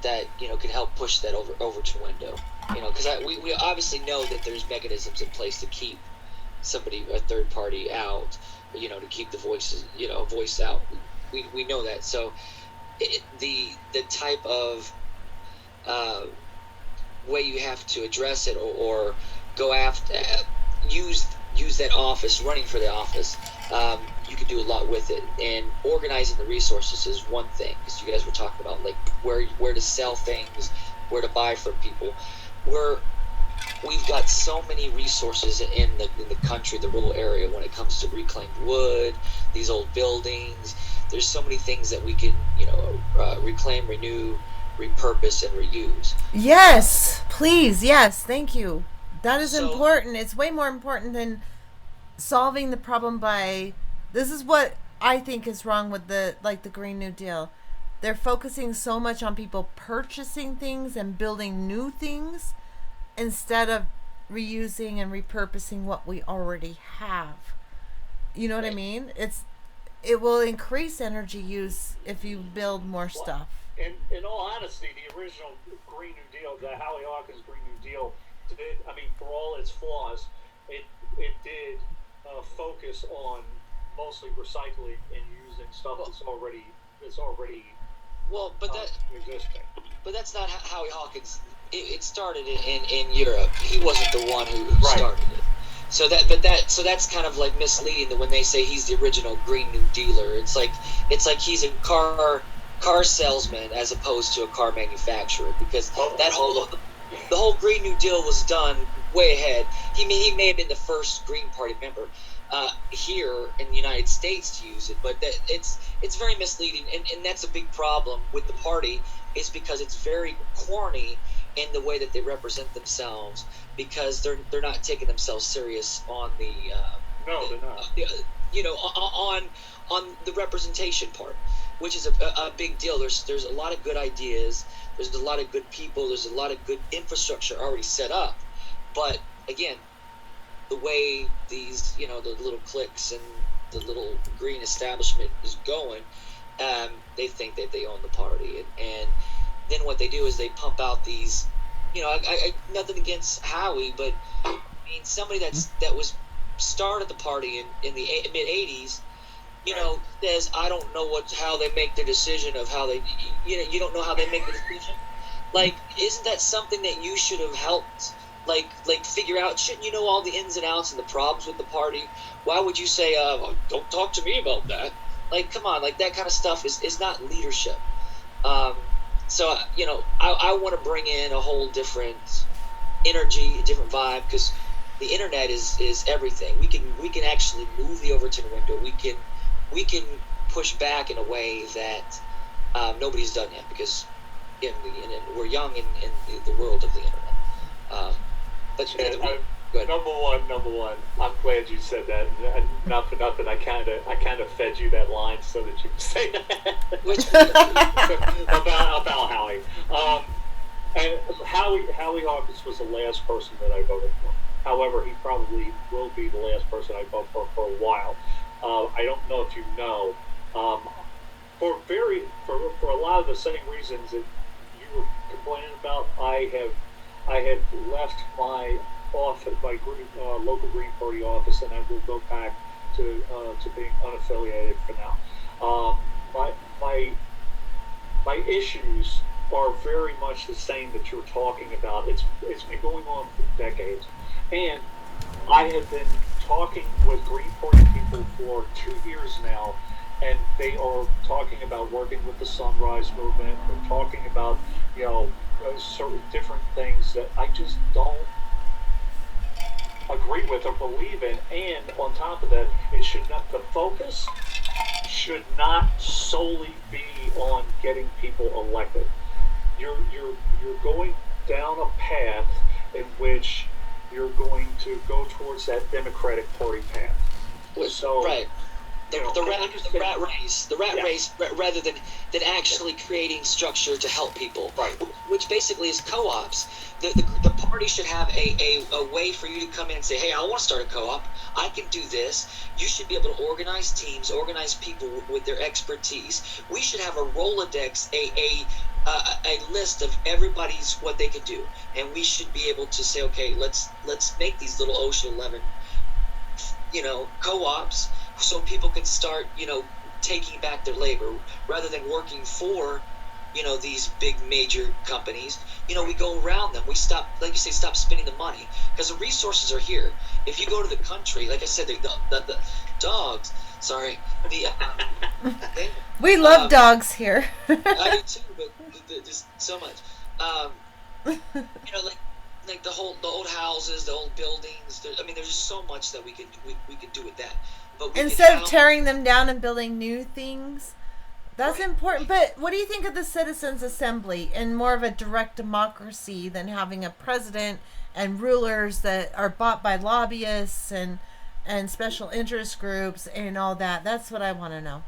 that can help push that over to window. Because we obviously know that there's mechanisms in place to keep a third party out, to keep the voice out. We know that. So the type of way you have to address it or go after use that office, running for the office, you can do a lot with it. And organizing the resources is one thing, because you guys were talking about like where to sell things, where to buy from people. We've got so many resources in the country, the rural area, when it comes to reclaimed wood, these old buildings. There's so many things that we can reclaim, renew, repurpose, and reuse. Yes, please. Yes, thank you. That is important. It's way more important than solving the problem by. This is what I think is wrong with the Green New Deal. They're focusing so much on people purchasing things and building new things instead of reusing and repurposing what we already have. You know what I mean? It will increase energy use if you build more stuff. In all honesty, the original Green New Deal, the Howie Hawkins Green New Deal, for all its flaws, it did focus on mostly recycling and using stuff that's already existing. But that's not Howie Hawkins. It started in Europe. He wasn't the one who started it. So that's kind of like misleading that when they say he's the original Green New Dealer, it's like he's a car salesman as opposed to a car manufacturer, because the whole Green New Deal was done way ahead. He may have been the first Green Party member here in the United States to use it, but it's very misleading, and that's a big problem with the party, is because it's very corny in the way that they represent themselves, because they're not taking themselves serious on the they're not. On the representation part, which is a big deal. There's a lot of good ideas. There's a lot of good people. There's a lot of good infrastructure already set up. But again, the way these, the little cliques and the little green establishment is going, they think that they own the party. And then what they do is they pump out these, I nothing against Howie, but I mean, somebody that was started the party in the mid 80s, says, I don't know how they make the decision of how they, you don't know how they make the decision. Like, isn't that something that you should have helped, like figure out? Shouldn't you know all the ins and outs and the problems with the party? Why would you say, don't talk to me about that? Like, come on, like that kind of stuff is not leadership. So, I want to bring in a whole different energy, a different vibe, because the internet is everything. We can actually move the Overton window. We can push back in a way that nobody's done yet, because we're young in the world of the internet. But go ahead. Number one. I'm glad you said that. Not for nothing. I kind of fed you that line so that you could say that. Which about Howie. And Howie Hawkins was the last person that I voted for. However, he probably will be the last person I vote for a while. I don't know if you know, for a lot of the same reasons that you were complaining about. I have left my office, my local Green Party office, and I will go back to being unaffiliated for now. My issues are very much the same that you're talking about. It's been going on for decades, and I have been talking with Green Party people for 2 years now, and they are talking about working with the Sunrise Movement. They're talking about, sort of different things that I just don't agree with or believe in. And on top of that, the focus should not solely be on getting people elected. You're going down a path in which you're going to go towards that Democratic Party path. So, right. The rat race, rather than actually creating structure to help people, right? Which basically is co-ops. The party should have a way for you to come in and say, hey, I want to start a co-op. I can do this. You should be able to organize teams, organize people with their expertise. We should have a Rolodex, a list of everybody's what they can do, and we should be able to say, okay, let's make these little Ocean 11, co-ops, so people can start, taking back their labor rather than working for, these big major companies. We go around them. We stop, like you say, stop spending the money because the resources are here. If you go to the country, like I said, the dogs. Sorry, we love dogs here. I do too, but just so much. Like the old houses, the old buildings. There's just so much that we can do with that. But instead of tearing them down and building new things, that's right. Important. But what do you think of the Citizens Assembly and more of a direct democracy than having a president and rulers that are bought by lobbyists and special interest groups and all that? That's what I want to know.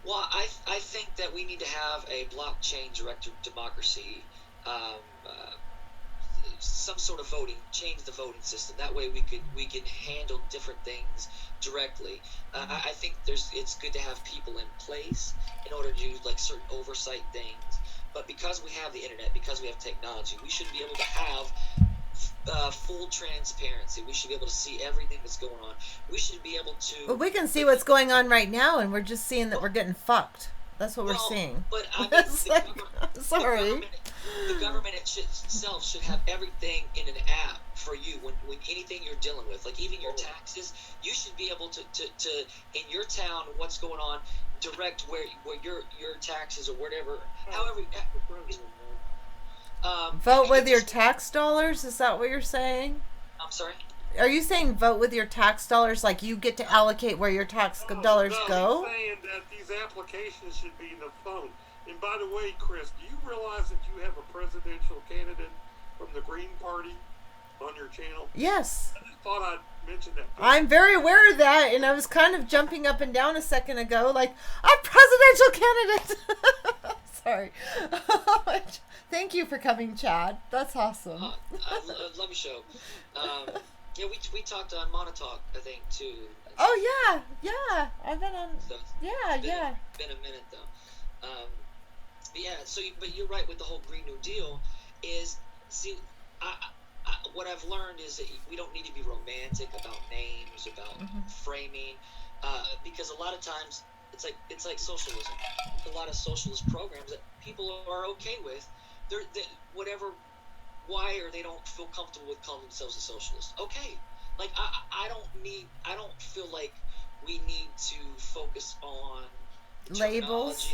Well, I think that we need to have a blockchain direct democracy. Some sort of voting, change the voting system. That way we can handle different things directly. I think it's good to have people in place in order to do like certain oversight things. But because we have the internet, because we have technology, we should be able to have full transparency. We should be able to see everything that's going on. We should be able to. Well, we can see what's going on right now, and we're just seeing that we're getting fucked. That's what we're seeing. But sorry. The government itself should have everything in an app for you when anything you're dealing with, like even your taxes. You should be able to in your town what's going on, direct where your taxes or whatever. However, vote with your tax dollars. Is that what you're saying? I'm sorry. Are you saying vote with your tax dollars, like you get to allocate where your tax dollars go? He's saying that these applications should be in the phone. And by the way, Chris, do you realize that you have a presidential candidate from the Green Party on your channel? Yes. I just thought I'd mention that. I'm very aware of that, and I was kind of jumping up and down a second ago, like, I'm presidential candidate! Sorry. Thank you for coming, Chad. That's awesome. I love your show. Yeah, we talked on Mono Talk, I think, too. Oh, yeah. I've been on... So yeah. Been a minute, though. But you're right with the whole Green New Deal is, see, what I've learned is that we don't need to be romantic about names, about framing, because a lot of times it's like socialism. A lot of socialist programs that people are okay with, whatever, why or they don't feel comfortable with calling themselves a socialist. Okay, like I don't feel like we need to focus on labels.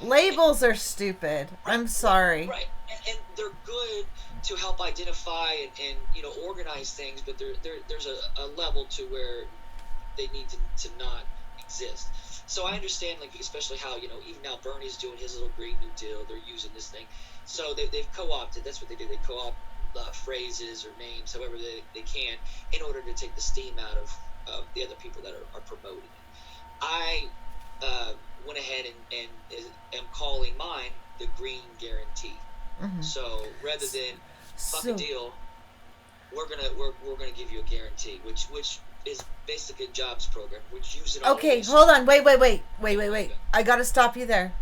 Labels are stupid. I'm sorry. Right, and they're good to help identify and organize things, but there's a level to where they need to not exist. So I understand, like, especially how even now Bernie's doing his little Green New Deal. They're using this thing, so they've co-opted. That's what they do. They co-opt phrases or names, however they can, in order to take the steam out of the other people that are promoting it. I went ahead and am calling mine the Green Guarantee. So rather than fuck a deal, we're gonna give you a guarantee, which is basically a jobs program, which use it. Okay, hold on, wait. I gotta stop you there.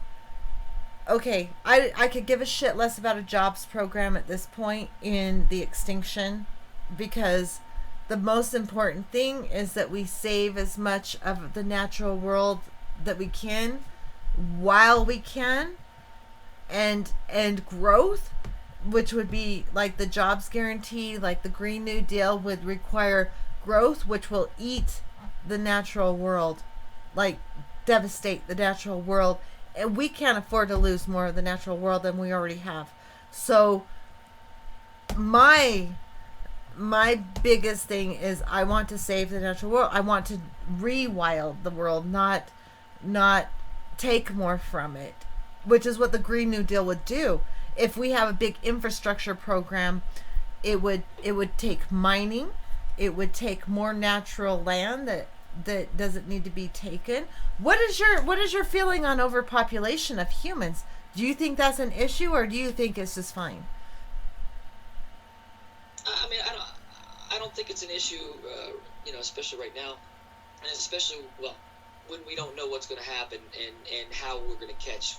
Okay, I could give a shit less about a jobs program at this point in the extinction, because the most important thing is that we save as much of the natural world that we can while we can, and growth, which would be like the jobs guarantee, like the Green New Deal would require growth, which will eat the natural world, like devastate the natural world, and we can't afford to lose more of the natural world than we already have. So my biggest thing is I want to save the natural world. I want to rewild the world, not take more from it, which is what the Green New Deal would do. If we have a big infrastructure program, it would take mining, it would take more natural land that doesn't need to be taken. What is your feeling on overpopulation of humans? Do you think that's an issue, or do you think it's just fine? I mean, I don't think it's an issue, especially right now, and especially when we don't know what's going to happen and how we're going to catch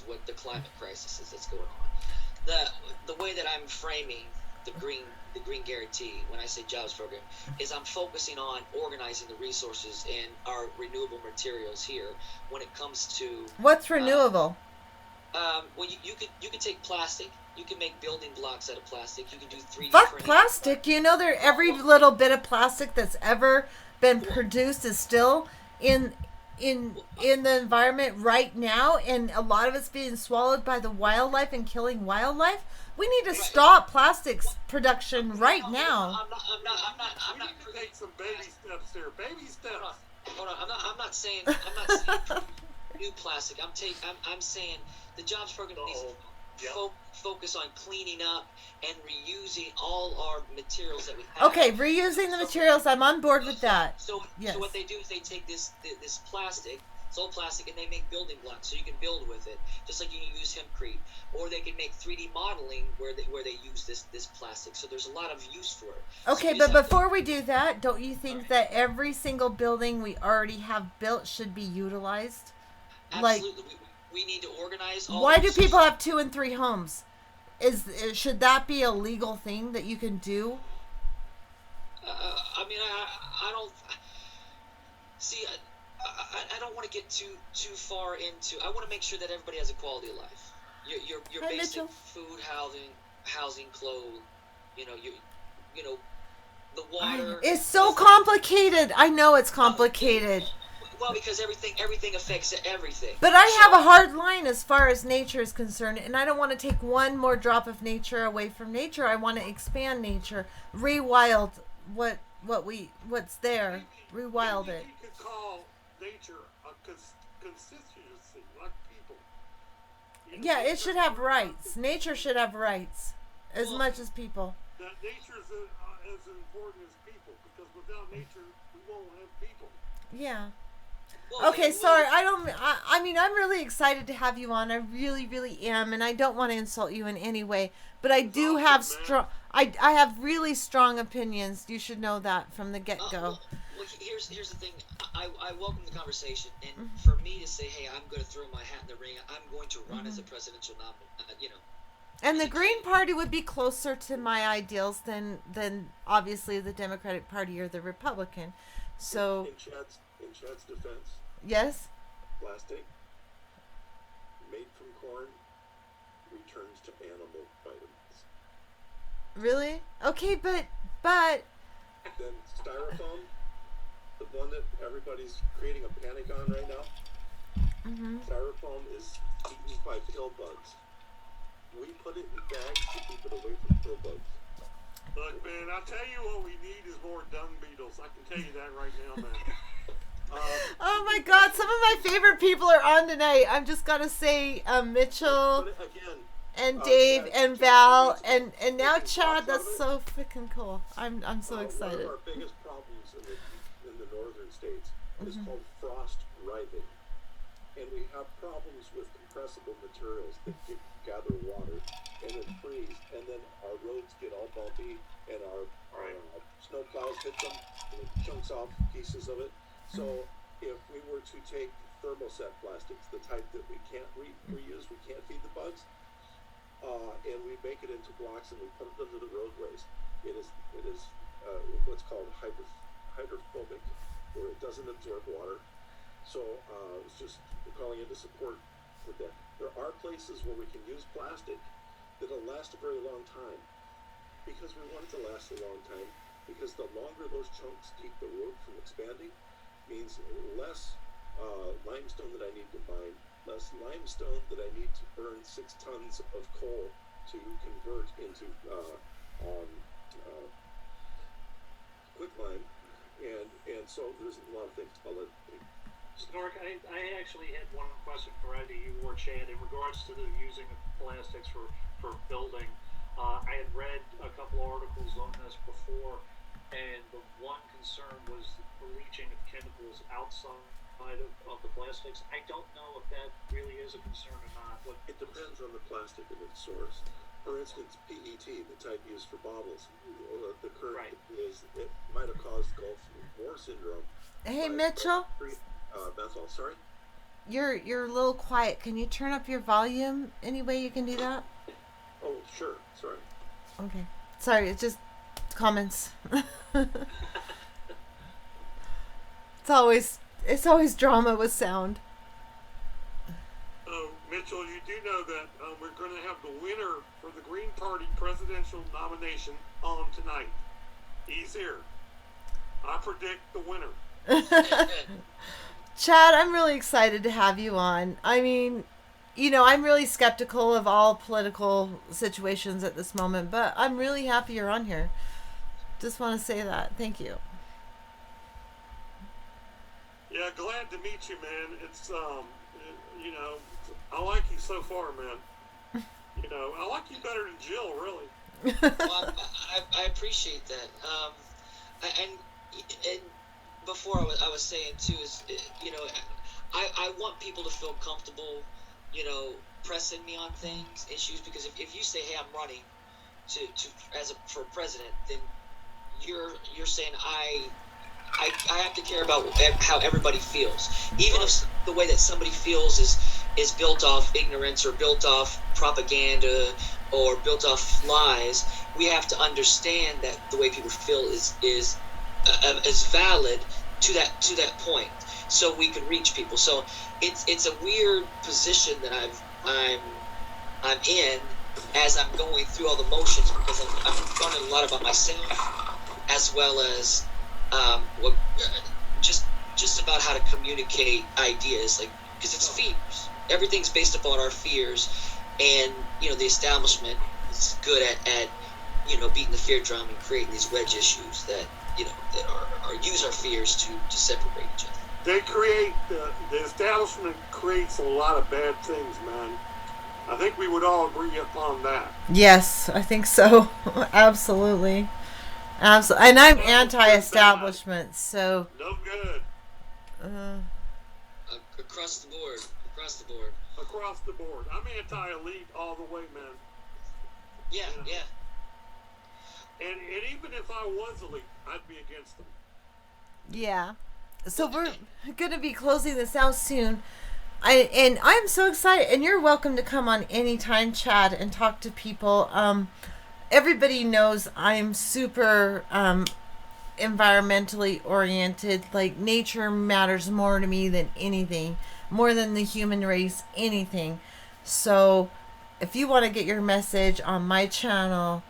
what the climate crisis is that's going on. The way that I'm framing the green guarantee when I say jobs program is I'm focusing on organizing the resources and our renewable materials here when it comes to what's renewable. Well, you could take plastic. You can make building blocks out of plastic. You can do 3D Fuck printing. plastic. You know, every little bit of plastic that's ever been produced is still in the environment right now, and a lot of it's being swallowed by the wildlife and killing wildlife. We need to stop plastics production right now. I'm not take some baby steps here. Baby steps. Hold on. I'm not saying new plastic. I'm saying the jobs program needs to focus on cleaning up and reusing all our materials that we have. Okay, reusing the materials. I'm on board with that. So what they do is they take this plastic, it's all plastic, and they make building blocks so you can build with it, just like you can use hempcrete. Or they can make 3D modeling where they use this plastic. So there's a lot of use for it. Okay, but before we do that, don't you think that every single building we already have built should be utilized? Absolutely. We need to organize all. Why do people have 2 and 3 homes? Should that be a legal thing that you can do? I mean, I don't see. I don't want to get too far into. I want to make sure that everybody has a quality of life. Your Hi, basic Mitchell. food, housing, clothes. The water. It's so complicated. I know it's complicated. Well, because everything affects everything. But I have a hard line as far as nature is concerned, and I don't want to take one more drop of nature away from nature. I want to expand nature, rewild what's there, rewild it. You could call nature a constituency, like people. Yeah, it should have rights. Nature should have rights as much as people. That nature is as important as people, because without nature, we won't have people. Yeah. Okay, sorry. I mean, I'm really excited to have you on. I really, really am, and I don't want to insult you in any way. But I do have strong. I have really strong opinions. You should know that from the get go. Well, here's the thing. I welcome the conversation, and for me to say, hey, I'm going to throw my hat in the ring. I'm going to run as a presidential nominee. And the Green Party would be closer to my ideals than obviously the Democratic Party or the Republican. So. In Chad's defense. Yes. Plastic made from corn returns to animal vitamins. Really? Okay, but. Then styrofoam, the one that everybody's creating a panic on right now. Styrofoam is eaten by pill bugs. We put it in bags to keep it away from pill bugs. Look, man, I'll tell you what we need is more dung beetles. I can tell you that right now, man. Oh my God! Some of my favorite people are on tonight. I'm just gonna say Mitchell and Dave and Val and now Chad. That's so freaking cool. I'm so excited. One of our biggest problems in the northern states is called frost riving, and we have problems with compressible materials that gather water and then freeze, and then our roads get all bumpy, and our snow plows hit them and it chunks off pieces of it. So if we were to take thermoset plastics, the type that we can't reuse, we can't feed the bugs, and we make it into blocks and we put it under the roadways, it is what's called hydrophobic, where it doesn't absorb water. So it's just calling into support with that. There are places where we can use plastic that'll last a very long time, because we want it to last a long time, because the longer those chunks keep the road from expanding, means less limestone that I need to mine, less limestone that I need to burn 6 tons of coal to convert into quicklime, and so there's a lot of things. I'll let Snork, I actually had one question for either you or Chad in regards to the using of plastics for building. I had read a couple articles on this before, and the one concern was the leaching of chemicals outside of the plastics. I don't know if that really is a concern or not. It depends on the plastic and its source. For instance, PET, the type used for bottles, the current is it might have caused Gulf War syndrome. Hey, Mitchell. Methyl, sorry? You're a little quiet. Can you turn up your volume? Any way you can do that? Oh, sure. Sorry. Okay. Sorry, it's just comments. It's always drama with sound. Mitchell, you do know that we're going to have the winner for the Green Party presidential nomination on tonight. He's here. I predict the winner. Chad, I'm really excited to have you on. I mean, I'm really skeptical of all political situations at this moment, but I'm really happy you're on here. Just want to say that. Thank you. Yeah, glad to meet you, man. It's, I like you so far, man. I like you better than Jill, really. Well, I appreciate that. And before I was saying too is, I want people to feel comfortable, pressing me on things, issues, because if you say, hey, I'm running for president, then you're saying I have to care about how everybody feels, even if the way that somebody feels is built off ignorance or built off propaganda or built off lies. We have to understand that the way people feel is valid to that point, so we can reach people. So it's a weird position that I'm in as I'm going through all the motions, because I'm learning a lot about myself, as well as just about how to communicate ideas, like, because it's fears. Everything's based upon our fears, and the establishment is good at beating the fear drum and creating these wedge issues that use our fears to separate each other. They create the establishment creates a lot of bad things, man. I think we would all agree upon that. Yes, I think so. Absolutely. Absolutely. And I'm anti-establishment, so. No good. Across the board. Across the board. I'm anti-elite all the way, man. Yeah. And even if I was elite, I'd be against them. Yeah. So we're going to be closing this out soon. I'm so excited. And you're welcome to come on anytime, Chad, and talk to people. Everybody knows I'm super environmentally oriented. Like, nature matters more to me than anything. More than the human race, anything. So if you want to get your message on my channel,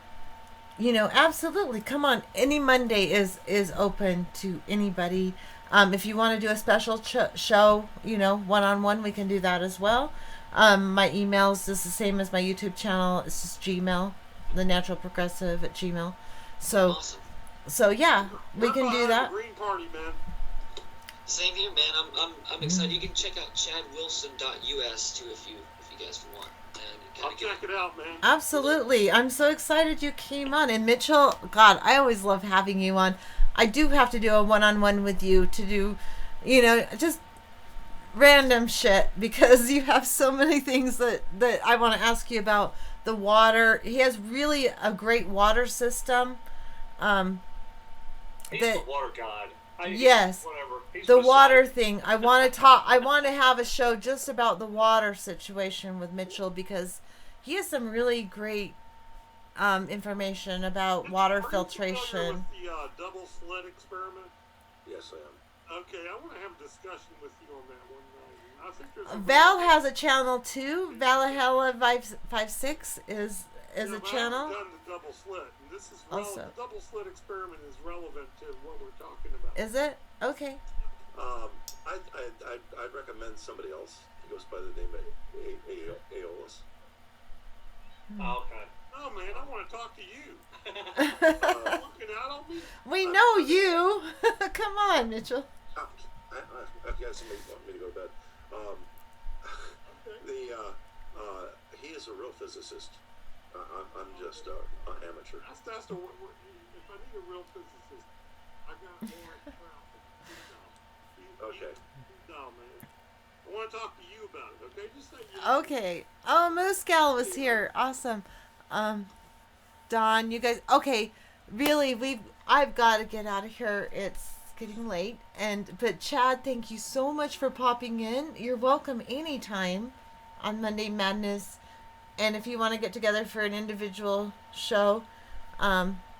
absolutely come on. Any Monday is open to anybody. If you want to do a special show, one-on-one, we can do that as well. My email's just the same as my YouTube channel. It's just Gmail, the Natural Progressive at Gmail. So, awesome. So yeah, we can do that. Green Party, man. Same here, man. I'm excited. You can check out chadwilson.us too if you guys want. I'll check it out, man. Absolutely. I'm so excited you came on. And Mitchell, God, I always love having you on. I do have to do a one-on-one with you to do, just random shit, because you have so many things that I want to ask you about. The water. He has really a great water system. He's the water god. Yes. Whatever. The water thing. I want to have a show just about the water situation with Mitchell, because he has some really great information about water filtration. With the double slit experiment? Yes, I am. Okay, I want to have a discussion with you on that one. I think there's Val has a channel too. Valhalla 56 is a channel. I haven't done the double slit, and this is Also. the double slit experiment is relevant to what we're talking about. Is it? Okay. I'd recommend somebody else. He goes by the name of Aeolus. Okay. Oh man, I want to talk to you. Looking out on me. We know you. Come on, Mitchell. I guess somebody want me to go to bed. He is a real physicist. I'm just an amateur. If I need a real physicist, I got more crap. Okay. No, man. I want to talk to you about it, okay? Just say yes. Okay. Oh, Moose Gal was here. Awesome. Don, you guys. Okay. Really, I've got to get out of here. It's getting late. But Chad, thank you so much for popping in. You're welcome anytime on Monday Madness. And if you want to get together for an individual show,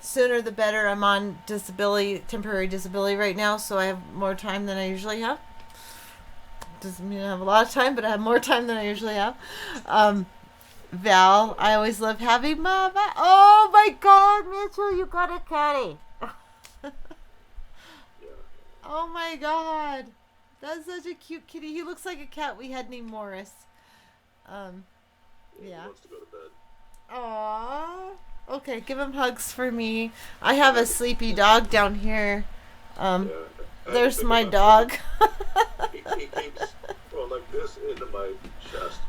sooner the better. I'm on temporary disability right now, so I have more time than I usually have. Doesn't mean I have a lot of time, but I have more time than I usually have. Val, I always love having Mama. Oh my God, Mitchell, you got a catty. Oh my God, that's such a cute kitty. He looks like a cat we had named Morris. He Yeah. wants to go to bed. Aww. Okay, give him hugs for me. I have a sleepy dog down here. There's my dog. He keeps going like this into my chest.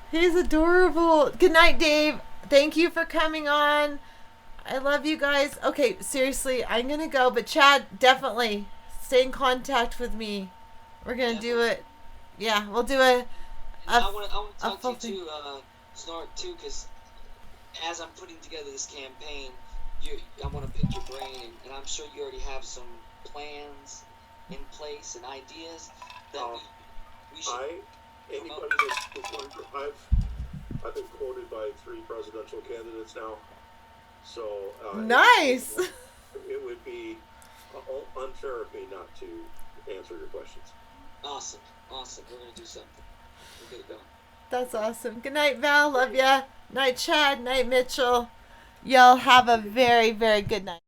He's adorable. Good night, Dave. Thank you for coming on. I love you guys. Okay, seriously, I'm going to go. But Chad, definitely stay in contact with me. We're going to do it. Yeah, we'll do a I want to talk to you thing. too, Snort, too, because as I'm putting together this campaign, I want to pick your brain, and I'm sure you already have some plans in place and ideas that we should. Anybody that's I've been quoted by 3 presidential candidates now, so Nice. It would be unfair of me not to answer your questions. Awesome. We're gonna do something. We'll get it going. That's awesome. Good night, Val. Love ya. Night, Chad. Night, Mitchell. Y'all have a very, very good night.